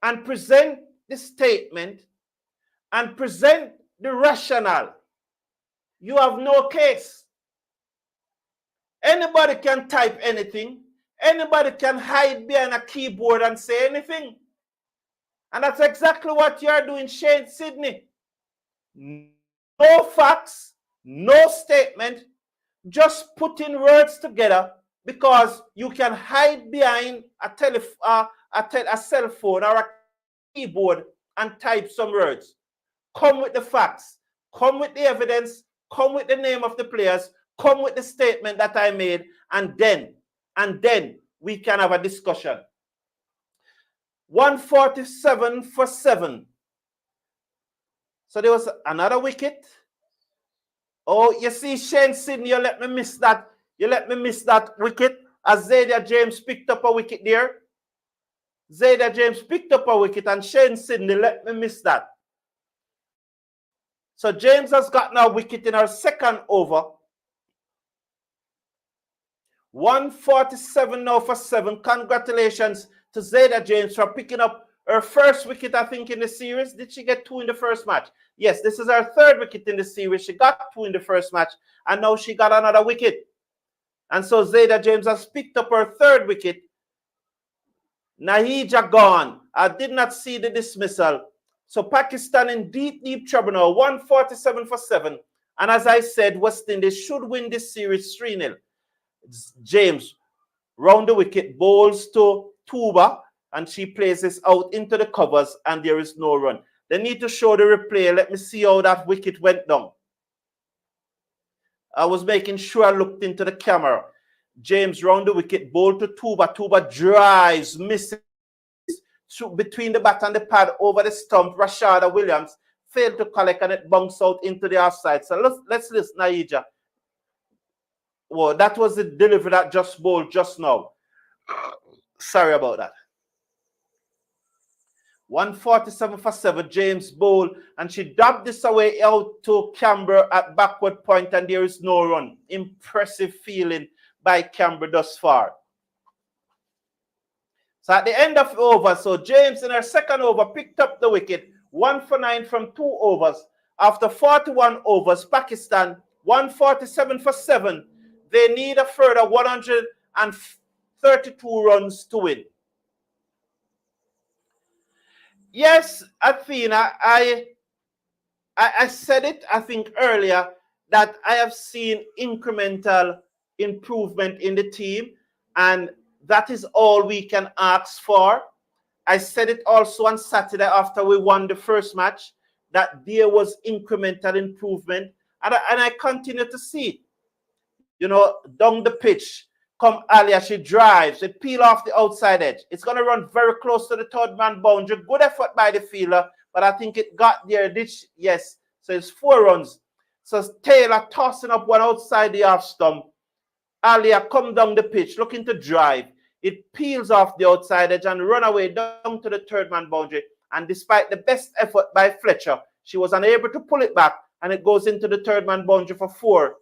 and present the statement and present the rationale, you have no case. Anybody can type anything. Anybody can hide behind a keyboard and say anything. And that's exactly what you are doing, Shane Sydney. No facts, no statement, just putting words together because you can hide behind a cell phone or a keyboard and type some words. Come with the facts, come with the evidence, come with the name of the players, come with the statement that I made, and then we can have a discussion. 147 for 7. So there was another wicket. Oh, you see, Shane Sydney, you let me miss that. You let me miss that wicket as Zadia James picked up a wicket there. Zadia James picked up a wicket and Shane Sydney let me miss that. So James has gotten a wicket in our 2nd over. 147 now for 7. Congratulations to Zadia James for picking up her 1st wicket, I think, in the series. Did she get 2 in the 1st match? Yes, this is her 3rd wicket in the series. She got 2 in the 1st match, and now she got another wicket. And so Zadia James has picked up her 3rd wicket. Nahija gone. I did not see the dismissal. So Pakistan in deep trouble now. 147 for 7. And as I said, West Indies should win this series 3-0. James round the wicket, bowls to Tuba, and she plays this out into the covers, and there is no run. They need to show the replay. Let me see how that wicket went down. I was making sure I looked into the camera. James round the wicket, bowl to Tuba. Tuba drives, misses between the bat and the pad over the stump. Rashada Williams failed to collect, and it bounced out into the offside. So let's listen, Naija. Well, that was the delivery that just bowled just now. Sorry about that. 147 for 7, James bowl, and she dubbed this away out to Campbell at backward point, and there is no run. Impressive feeling by Campbell thus far. So at the end of the over, so James in her second over picked up the wicket, 1 for 9 from 2 overs. After 41 overs, Pakistan 147 for 7. They need a further 132 runs to win. Yes, Athena, I said it, I think, earlier, that I have seen incremental improvement in the team, and that is all we can ask for. I said it also on Saturday after we won the first match, that there was incremental improvement, and I continue to see it. You know, down the pitch, come Alia, she drives, it peel off the outside edge. It's going to run very close to the third man boundary. Good effort by the fielder, but I think it got there. Yes, so it's 4 runs. So Taylor tossing up one outside the off stump. Alia come down the pitch, looking to drive. It peels off the outside edge and run away down to the third man boundary. And despite the best effort by Fletcher, she was unable to pull it back, and it goes into the third man boundary for 4.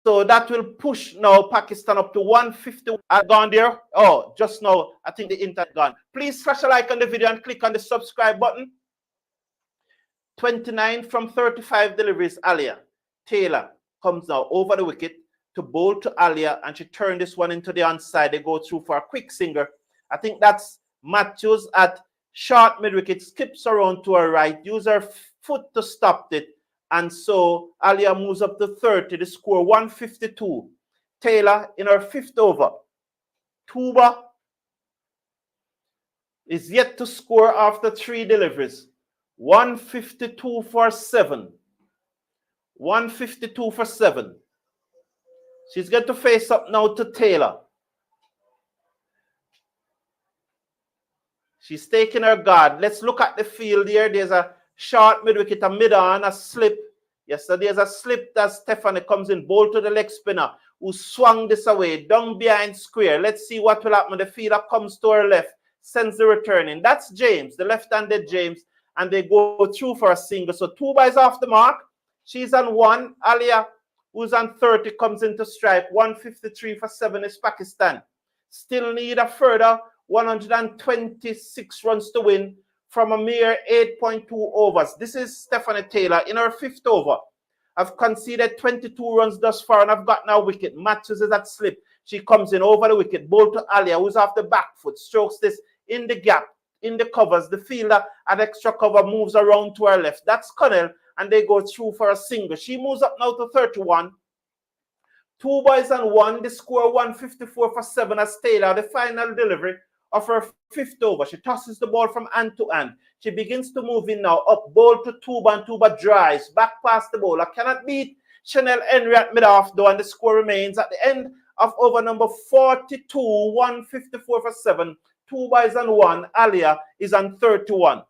So that will push now Pakistan up to 150. Gone there. Oh, just now, I think the internet gone. Please smash a like on the video and click on the subscribe button. 29 from 35 deliveries, Alia. Taylor comes now over the wicket to bowl to Alia, and she turned this one into the onside. They go through for a quick singer. I think that's Matthews at short mid-wicket, skips around to her right, use her foot to stop it. And so Alia moves up to 30, the score 152. Taylor in her 5th over. Tuba is yet to score after 3 deliveries. 152 for 7. 152 for 7. She's going to face up now to Taylor. She's taking her guard. Let's look at the field here. There's a short mid-wicket, a mid-on, a slip. Yes, so there's a slip that Stephanie comes in, bowl to the leg spinner, who swung this away, down behind square. Let's see what will happen. The fielder comes to her left, sends the return in. That's James, the left-handed James, and they go through for a single. So Tuba is off the mark. She's on 1. Alia, who's on 30, comes into strike. 153 for 7 is Pakistan. Still need a further 126 runs to win from a mere 8.2 overs. This is Stephanie Taylor in her 5th over. I've conceded 22 runs thus far, and I've got now wicket. Matthews is at slip. She comes in over the wicket. Bowl to Alia, who's off the back foot. Strokes this in the gap, in the covers. The fielder at extra cover moves around to her left. That's Connell, and they go through for a single. She moves up now to 31. 2 boys and 1. The score 154 for 7 as Taylor, the final delivery of her 5th over. She tosses the ball from hand to hand. She begins to move in now. Up, bowl to Tuba, and Tuba drives. Back past the bowler. Cannot beat Chanel Henry at mid-off though, and the score remains at the end of over number 42, 154 for 7. 2 boys and 1. Alia is on 31.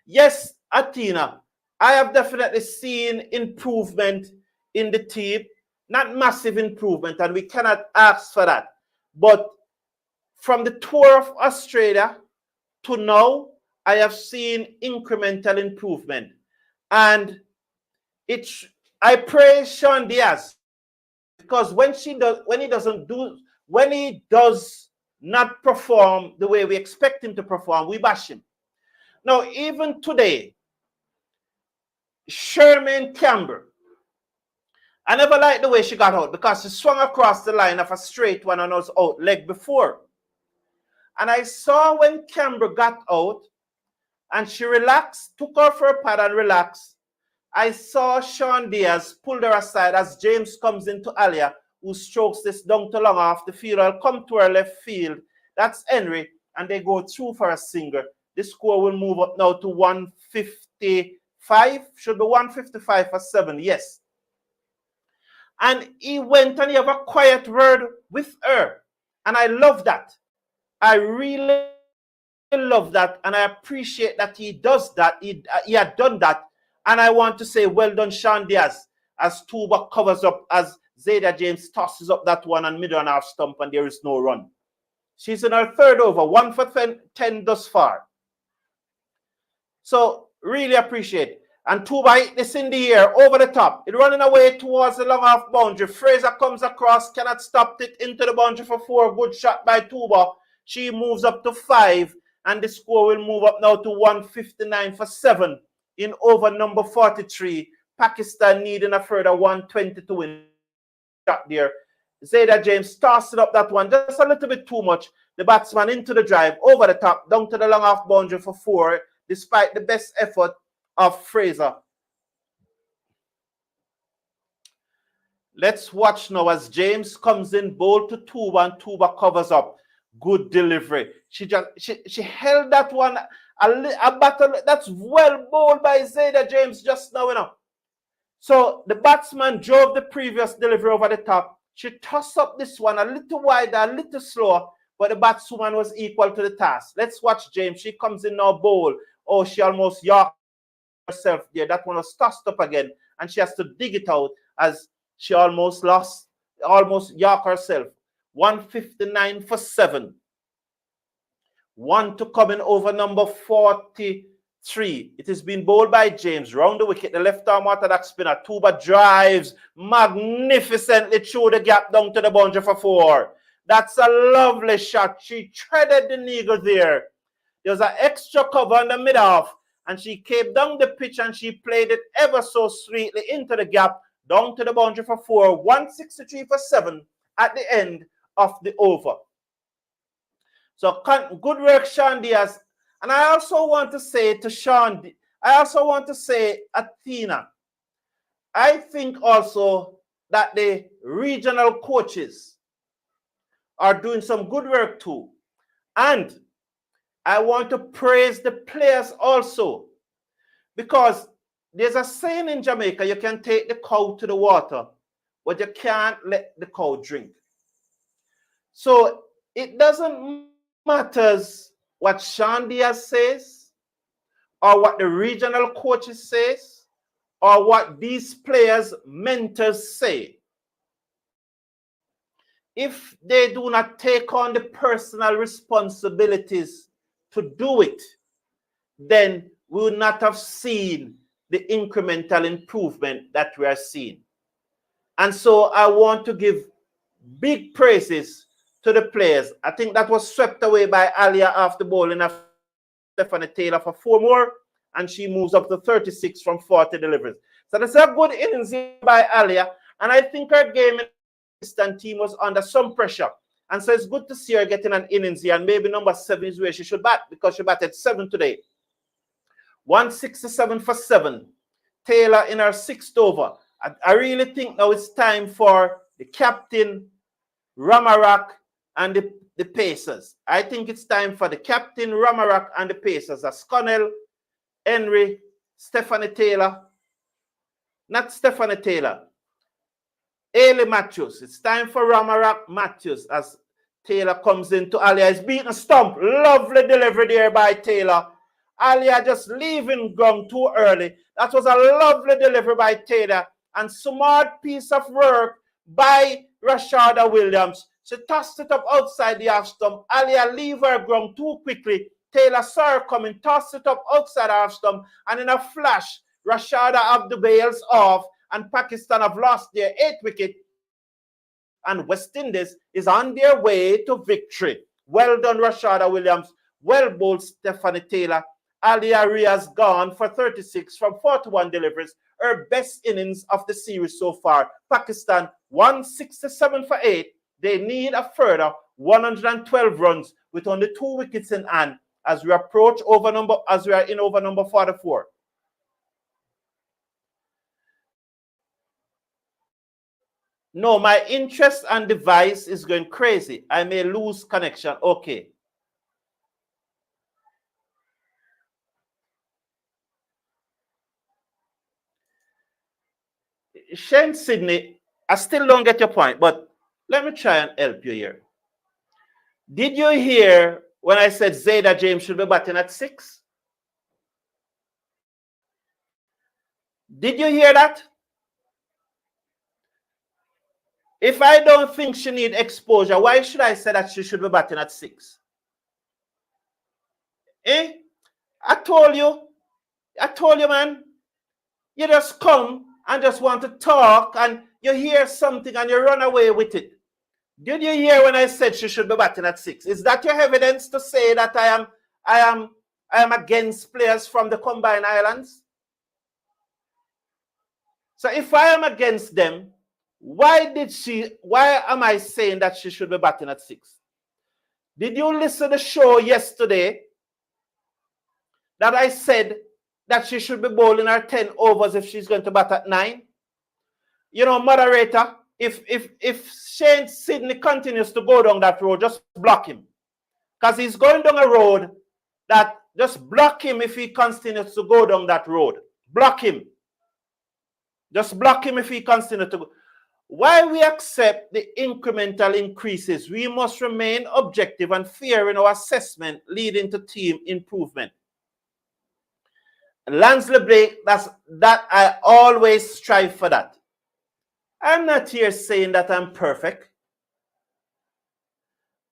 Yes, Athena, I have definitely seen improvement in the team. Not massive improvement, and we cannot ask for that. But from the tour of Australia to now, I have seen incremental improvement. And I praise Sean Diaz, because when he does not perform the way we expect him to perform, we bash him. Now, even today, Shemaine Campbelle I never liked the way she got out because she swung across the line of a straight one and was out leg before. And I saw when Campbell got out and she relaxed, took her for a pad and relaxed. I saw Sean Diaz pull her aside as James comes into Alia, who strokes this down to long off the field. I'll come to her left field. That's Henry, and they go through for a single. The score will move up now to 155. Should be 155 for 7, yes. And he went and he have a quiet word with her. And I love that. I really love that. And I appreciate that he does that. He had done that. And I want to say, well done, Sean Diaz, as Tuba covers up, as Zayda James tosses up that one and middle and half stump, and there is no run. She's in her third over, 1 for 10 thus far. So, really appreciate it. And Tuba hit this in the air, over the top. It running away towards the long half boundary. Fraser comes across, cannot stop it, into the boundary for 4. Good shot by Tuba. She moves up to 5, and the score will move up now to 159 for 7 in over number 43. Pakistan needing a further 120 to win. Shot there. Zayda James tossed it up that one just a little bit too much. The batsman into the drive, over the top, down to the long half boundary for 4, despite the best effort of Fraser. Let's watch now as James comes in, bowl to Tuba, and Tuba covers up. Good delivery. She held that one a battle. That's well bowled by Zayda James just now, you know. So the batsman drove the previous delivery over the top. She tossed up this one a little wider, a little slower, but the batswoman was equal to the task. Let's watch James. She comes in now, bowl. Oh, she almost yorked herself there. That one was tossed up again, and she has to dig it out as she almost yorked herself. 159 for 7. 1 to come in over number 43. It has been bowled by James. Round the wicket, the left arm orthodox spinner. Tuba drives magnificently through the gap down to the boundary for 4. That's a lovely shot. She threaded the needle there. There was an extra cover on the mid-off, and she came down the pitch and she played it ever so sweetly into the gap, down to the boundary for 4. 163 for 7 at the end of the over. So good work, Sean Diaz. And I also want to say to Athena, I think also that the regional coaches are doing some good work too. And I want to praise the players also, because there's a saying in Jamaica, you can take the cow to the water, but you can't let the cow drink. So it doesn't matter what Sean Diaz says, or what the regional coaches says, or what these players' mentors say. If they do not take on the personal responsibilities to do it, then we would not have seen the incremental improvement that we are seeing. And so I want to give big praises to the players. I think that was swept away by Alia after bowling of Stephanie Taylor for 4 more, and she moves up to 36 from 40 deliveries. So that's a good innings by Alia, and I think her game in the Pakistan team was under some pressure. And so it's good to see her getting an innings here, and maybe number 7 is where she should bat, because she batted 7 today. 167 for 7. Taylor in her 6th over. I really think now it's time for the captain, Ramarak, and the Pacers. I think it's time for the captain, Ramarak, and the Pacers. As Connell, Henry, Stephanie Taylor. Not Stephanie Taylor. Hayley Matthews. It's time for Ramarak Matthews as Taylor comes into Alia. He's beating a stump. Lovely delivery there by Taylor. Alia just leaving ground too early. That was a lovely delivery by Taylor. And smart piece of work by Rashada Williams. She tossed it up outside the half stump. Alia leave her ground too quickly. Taylor saw her coming, tossed it up outside the half stump. And in a flash, Rashada have the bails off. And Pakistan have lost their 8th wicket. And West Indies is on their way to victory. Well done, Rashada Williams. Well bowled, Stephanie Taylor. Alia Riaz gone for 36 from 41 deliveries. her best innings of the series so far. Pakistan 167 for 8. They need a further 112 runs with only 2 wickets in hand as we are in over number 44. No, my interest and device is going crazy. I may lose connection. Okay. Shane Sydney, I still don't get your point, but let me try and help you here. Did you hear when I said Zayda James should be batting at 6? Did you hear that? If I don't think she needs exposure, why should I say that she should be batting at 6? I told you, man. You just come and just want to talk and you hear something and you run away with it. Did you hear when I said she should be batting at 6? Is that your evidence to say that I am against players from the Combined Islands? So if I am against them, why am I saying that she should be batting at 6? Did you listen to the show yesterday that I said that she should be bowling her 10 overs if she's going to bat at 9? You know, moderator, if Shane Sydney continues to go down that road, just block him. Because he's going down a road that, just block him if he continues to go down that road. Block him. Just block him if he continues to go. While we accept the incremental increases, we must remain objective and fair in our assessment leading to team improvement. Lansley Blake, that I always strive for that. I'm not here saying that I'm perfect,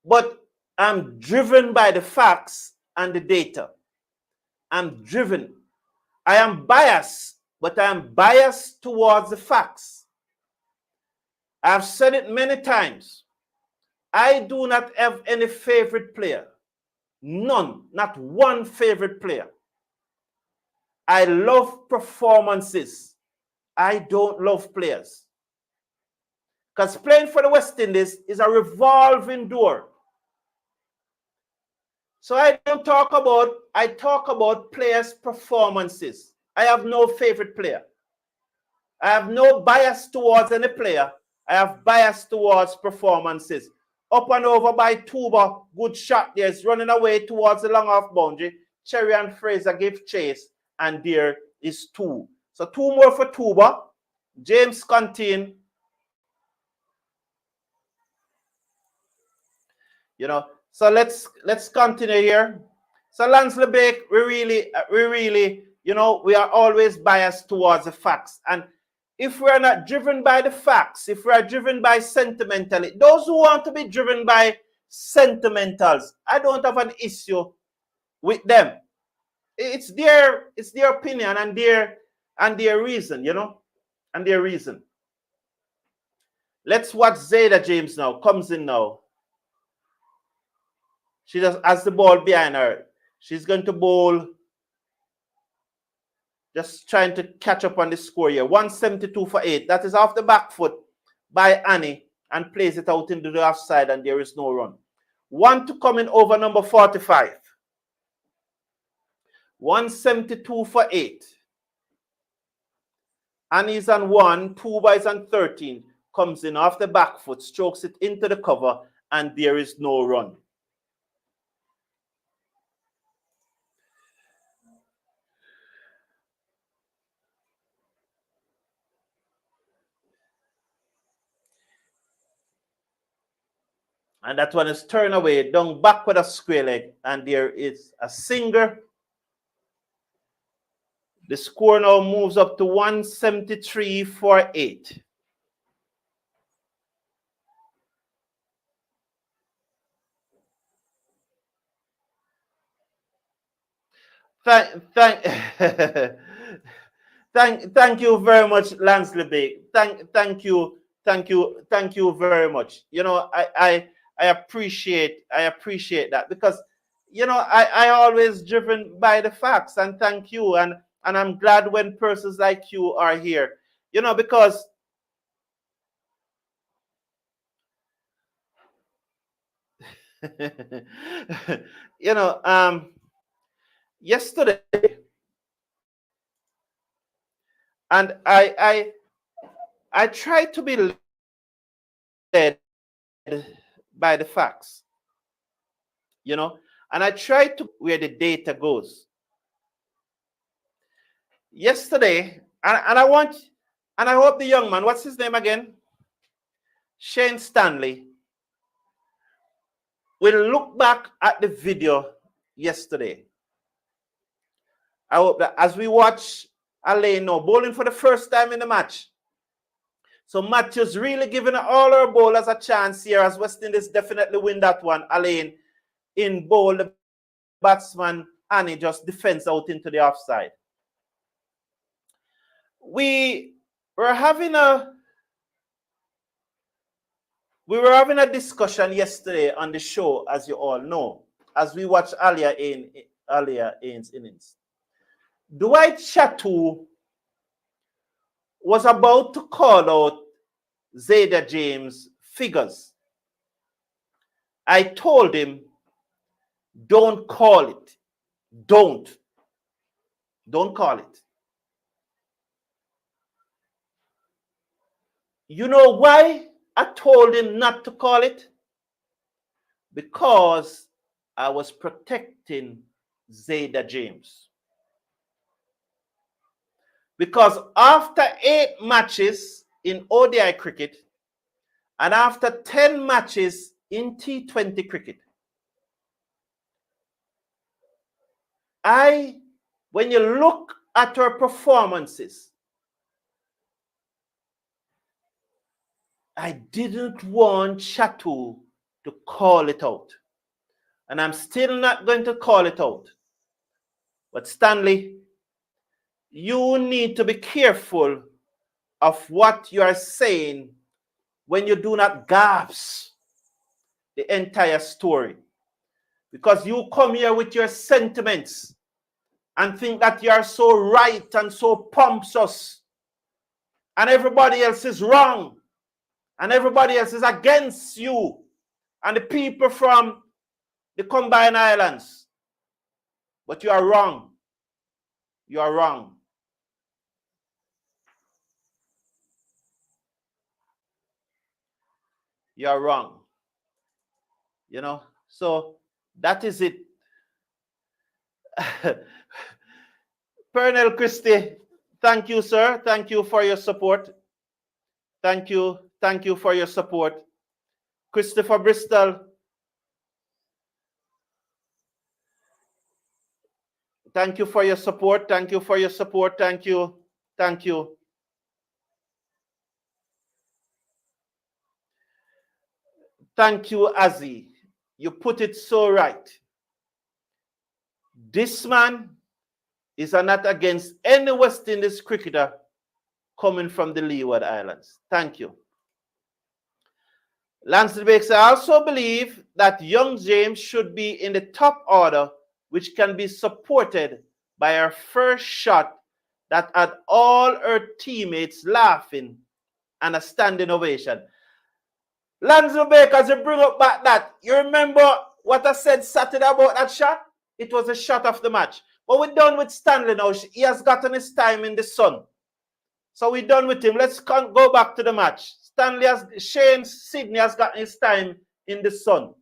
but I'm driven by the facts and the data. I'm driven. I am biased, but I'm biased towards the facts. I've said it many times. I do not have any favorite player. None, not one favorite player. I love performances. I don't love players. Because playing for the West Indies is a revolving door. So I talk about players' performances. I have no favorite player. I have no bias towards any player. I have bias towards performances. Up and over by Tuba, good shot there. It's running away towards the long off boundary. Cherry and Fraser give chase, and there is 2. So 2 more for Tuba. James Contin. You know, so let's continue here. So Lansley Blake, we really, you know, we are always biased towards the facts. And if we're not driven by the facts, if we are driven by sentimentality, those who want to be driven by sentimentals, I don't have an issue with them. It's their opinion and their reason, you know, and their reason. Let's watch Zayda James now. Comes in now. She just has the ball behind her. She's going to bowl. Just trying to catch up on the score here. 172 for 8. That is off the back foot by Annie and plays it out into the offside, and there is no run. 1 to come in over number 45. 172 for 8. Annie's on 1. Tuba is on 13. Comes in off the back foot, strokes it into the cover, and there is no run. And that one is turned away, down back with a square leg. And there is a single. The score now moves up to 173 for 8. Thank you very much, Lansley Blake. Thank you very much. You know, I appreciate that, because, you know, I always driven by the facts, and thank you. And And I'm glad when persons like you are here, you know, because you know, yesterday, and I try to be led by the facts, you know, and I try to where the data goes. Yesterday, and I want, and I hope the young man, what's his name again? Shane Stanley, will look back at the video yesterday. I hope that as we watch Alain now bowling for the first time in the match. So Matthews really giving all our bowlers a chance here as West Indies definitely win that one. Alain in bowl, the batsman, and he just defends out into the offside. We were having a discussion yesterday on the show, as you all know, as we watched earlier Ain's innings. Dwight Chattu was about to call out Zayda James' figures. I told him, don't call it. Don't call it. You know why I told him not to call it? Because I was protecting Zayda James. Because after 8 matches in ODI cricket and after 10 matches in T20 cricket, when you look at her performances, I didn't want Chattu to call it out. And I'm still not going to call it out. But Stanley, you need to be careful of what you are saying when you do not gasp the entire story. Because you come here with your sentiments and think that you are so right and so pompous, and everybody else is wrong, and everybody else is against you, and the people from the Combined Islands. But you are wrong. You are wrong. You are wrong. You know, so that is it. Pernell Christie, thank you, sir. Thank you for your support. Thank you. Thank you for your support. Christopher Bristol, thank you for your support. Thank you for your support. Thank you. Thank you. Thank you, Azzy. You put it so right. This man is not against any West Indies cricketer coming from the Leeward Islands. Thank you. Lance Bakes, I also believe that young James should be in the top order, which can be supported by her first shot that had all her teammates laughing and a standing ovation. Lansdale Bakers, you bring up back that. You remember what I said Saturday about that shot? It was a shot of the match. But we're done with Stanley now. He has gotten his time in the sun. So we're done with him. Let's go back to the match. Shane Sydney has gotten his time in the sun.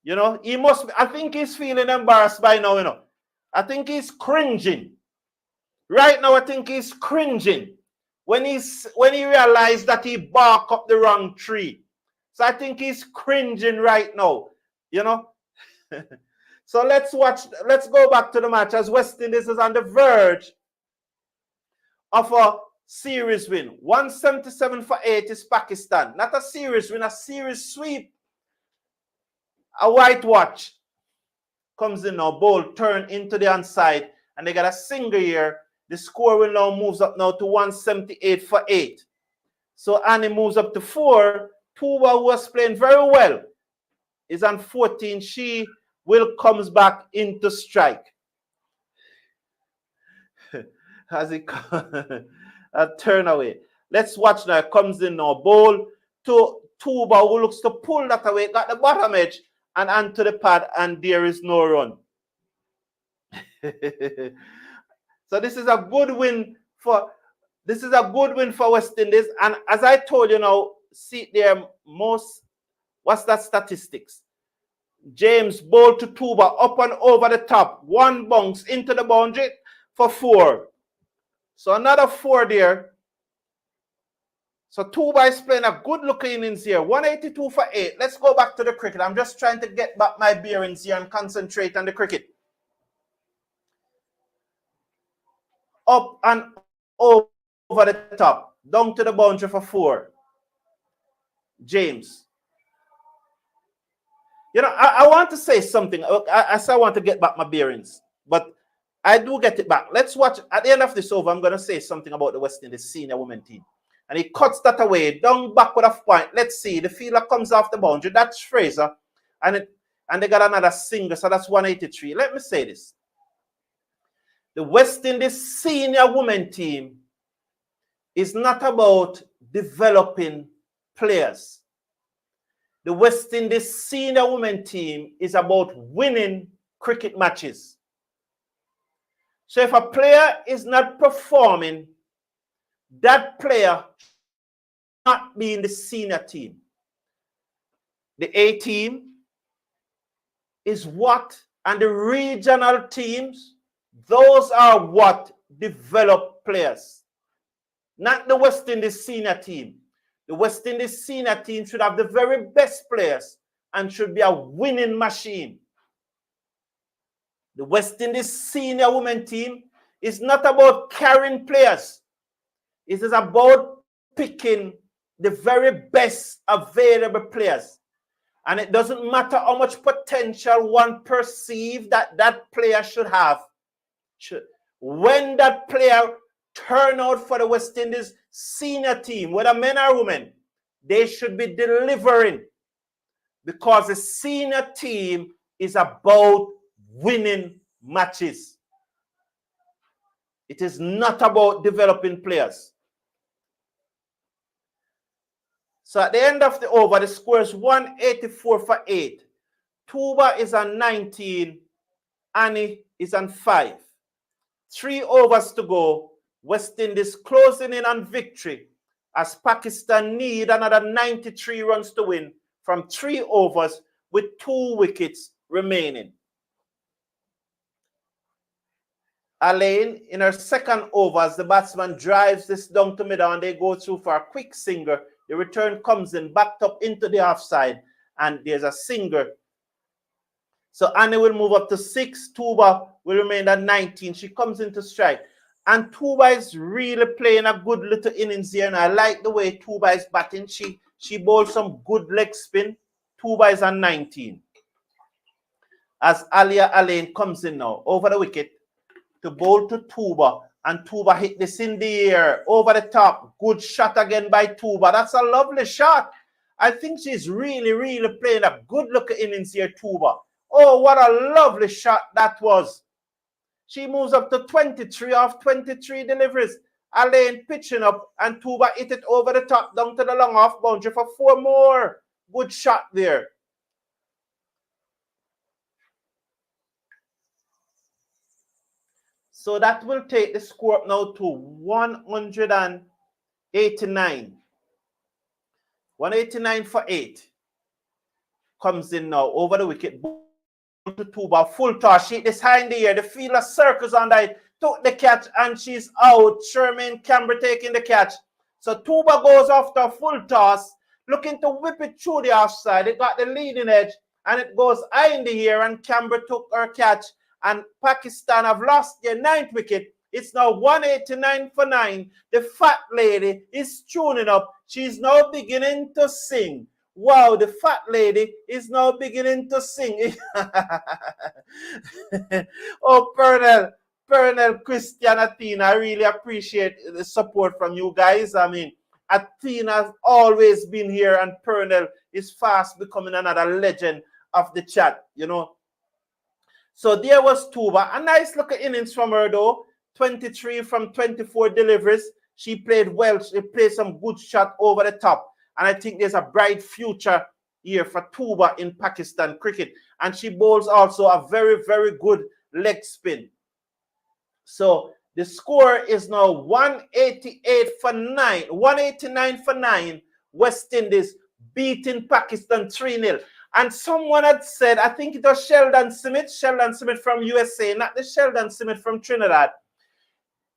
You know, he must be, I think he's feeling embarrassed by now, you know. I think he's cringing. Right now, I think he's cringing when he realized that he barked up the wrong tree. So I think he's cringing right now, you know. So let's go back to the match as West Indies is on the verge of a series win. 177 for 8 is Pakistan. Not a series win, a series sweep. A whitewash comes in now, bowl turn into the onside, and they got a single here. The score will now moves up now to 178 for 8. So Annie moves up to 4. Puba, who was playing very well, is on 14. She will comes back into strike. As it a turn away. Let's watch now. It comes in now. Ball to Tuba, who looks to pull that away. Got the bottom edge and onto the pad, and there is no run. So this is a good win for West Indies. And as I told you now, see their most, what's that statistics? James ball to Tuba, up and over the top. One bounce into the boundary for 4. So another 4 there. So Tuba is playing a good looking innings here. 182 for 8. Let's go back to the cricket. I'm just trying to get back my bearings here and concentrate on the cricket. Up and over the top. Down to the boundary for 4. James. You know, I want to say something. I want to get back my bearings. But I do get it back. Let's watch. At the end of this over, I'm going to say something about the West Indies senior women team. And he cuts that away, down backward of point. Let's see. The fielder comes off the boundary. That's Fraser. And they got another single. So that's 183. Let me say this. The West Indies senior women team is not about developing players. The West Indies senior women team is about winning cricket matches. So if a player is not performing, that player should not be in the senior team. The A team is what, and the regional teams, those are what develop players. Not the West Indies senior team. The West Indies senior team should have the very best players and should be a winning machine. The West Indies senior women team is not about carrying players. It is about picking the very best available players. And it doesn't matter how much potential one perceives that player should have. When that player turn out for the West Indies senior team, whether men or women, they should be delivering, because the senior team is about winning matches. It is not about developing players. So at the end of the over, the score is 184 for 8. Tuba is on 19. Annie is on 5. 3 overs to go. West Indies closing in on victory as Pakistan need another 93 runs to win from 3 overs with 2 wickets remaining. Alain, in her second over, as the batsman drives this down to middle and they go through for a quick single. The return comes in, backed up into the offside, and there's a single. So Annie will move up to 6. Tuba will remain at 19. She comes into strike. And Tuba is really playing a good little innings here. And I like the way Tuba is batting. She bowls some good leg spin. Tuba is on 19. As Alia Alain comes in now, over the wicket, to bowl to Tuba. And Tuba hit this in the air, over the top. Good shot again by Tuba. That's a lovely shot. I think she's really, really playing a good looking innings here, Tuba. Oh, what a lovely shot that was. She moves up to 23 off 23 deliveries. Alain pitching up, and Tuba hit it over the top, down to the long off boundary for 4 more. Good shot there. So that will take the score up now to 189. 189 for 8. Comes in now over the wicket. To Tuba, full toss. She hit this high in the air. The fielder circles on that. Took the catch and she's out. Shemaine Campbelle taking the catch. So Tuba goes after a full toss, looking to whip it through the offside. It got the leading edge and it goes high in the air, and Campbelle took her catch. And Pakistan have lost their 9th wicket. It's now 189 for 9. The fat lady is tuning up. She's now beginning to sing. Wow, the fat lady is now beginning to sing. Oh, Pernell, Christian, Athena, I really appreciate the support from you guys. I mean, Athena has always been here, and Pernell is fast becoming another legend of the chat, you know. So there was Tuba. A nice looking innings from her, though. 23 from 24 deliveries. She played well. She played some good shot over the top. And I think there's a bright future here for Tuba in Pakistan cricket. And she bowls also a very, very good leg spin. So the score is now 188 for 9, 189 for 9. West Indies beating Pakistan 3-0. And someone had said, I think it was Sheldon Smith from USA, not the Sheldon Smith from Trinidad.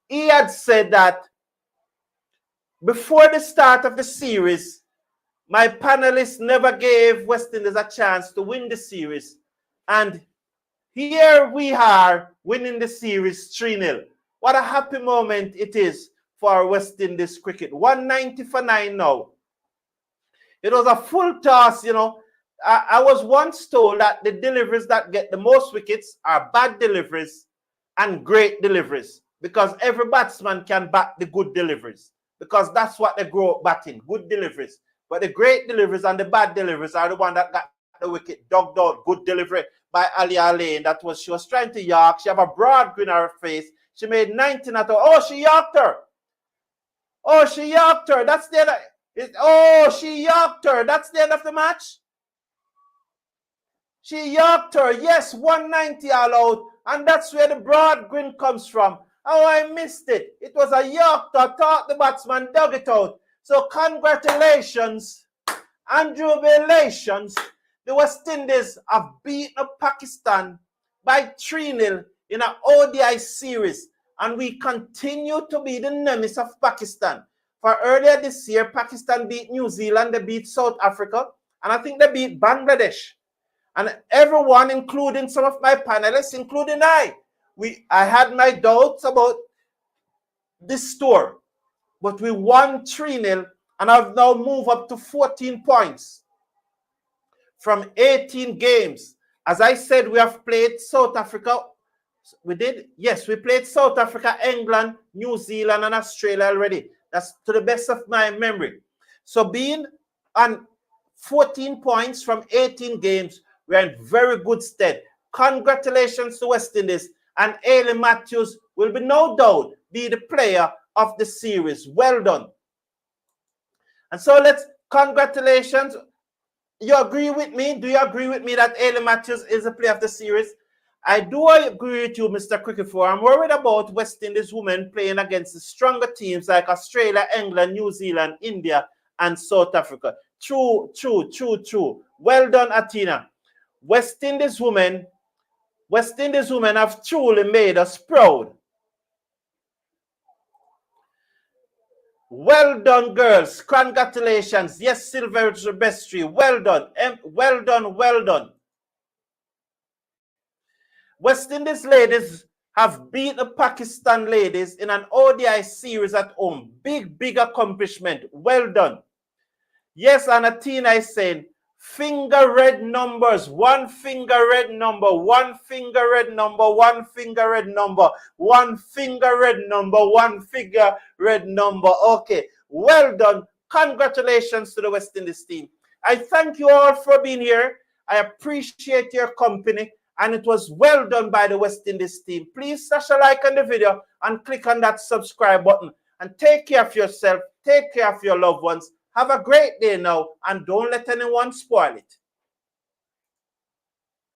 He had said that before the start of the series, my panelists never gave West Indies a chance to win the series. And here we are winning the series 3-0. What a happy moment it is for West Indies cricket. 190 for 9 now. It was a full toss, you know. I was once told that the deliveries that get the most wickets are bad deliveries and great deliveries, because every batsman can bat the good deliveries, because that's what they grow up batting, good deliveries. But the great deliveries and the bad deliveries are the one that got the wicket dogged out. Good delivery by Alia Lane. She was trying to york. She have a broad grin on her face. She made 19 at all. Oh, she yorked her. Oh, she yorked her. That's the end. Oh, she yorked her. That's the end of the match. She yorked her. Yes, 190 all out. And that's where the broad grin comes from. Oh, I missed it. It was a york. I thought the batsman dug it out. So congratulations and jubilations. The West Indies have beaten Pakistan by 3-0 in an ODI series. And we continue to be the nemesis of Pakistan. For earlier this year, Pakistan beat New Zealand, they beat South Africa, and I think they beat Bangladesh. And everyone, including some of my panelists, including I had my doubts about this score. But we won 3-0, and I've now moved up to 14 points from 18 games. As I said, we have played South Africa. We did? Yes, we played South Africa, England, New Zealand, and Australia already. That's to the best of my memory. So being on 14 points from 18 games, we're in very good stead. Congratulations to West Indies. And Hayley Matthews will be no doubt be the player of the series. Well done. And so congratulations. You agree with me? Do you agree with me that Hayley Matthews is the player of the series? I do agree with you, Mr. Cricket4. I'm worried about West Indies women playing against the stronger teams like Australia, England, New Zealand, India, and South Africa. True. Well done, Athena. West Indies women have truly made us proud. Well done, girls. Congratulations. Yes, Silver Bestry. Well done. Well done. West Indies ladies have beat the Pakistan ladies in an ODI series at home. Big accomplishment. Well done. Yes, and Athena is saying, finger red numbers, one finger red number, one finger red number, one finger red number, one finger red number, one finger red number. Okay, well done. Congratulations to the West Indies team. I thank you all for being here. I appreciate your company, and it was well done by the West Indies team. Please smash a like on the video and click on that subscribe button. And take care of yourself. Take care of your loved ones. Have a great day now, and don't let anyone spoil it.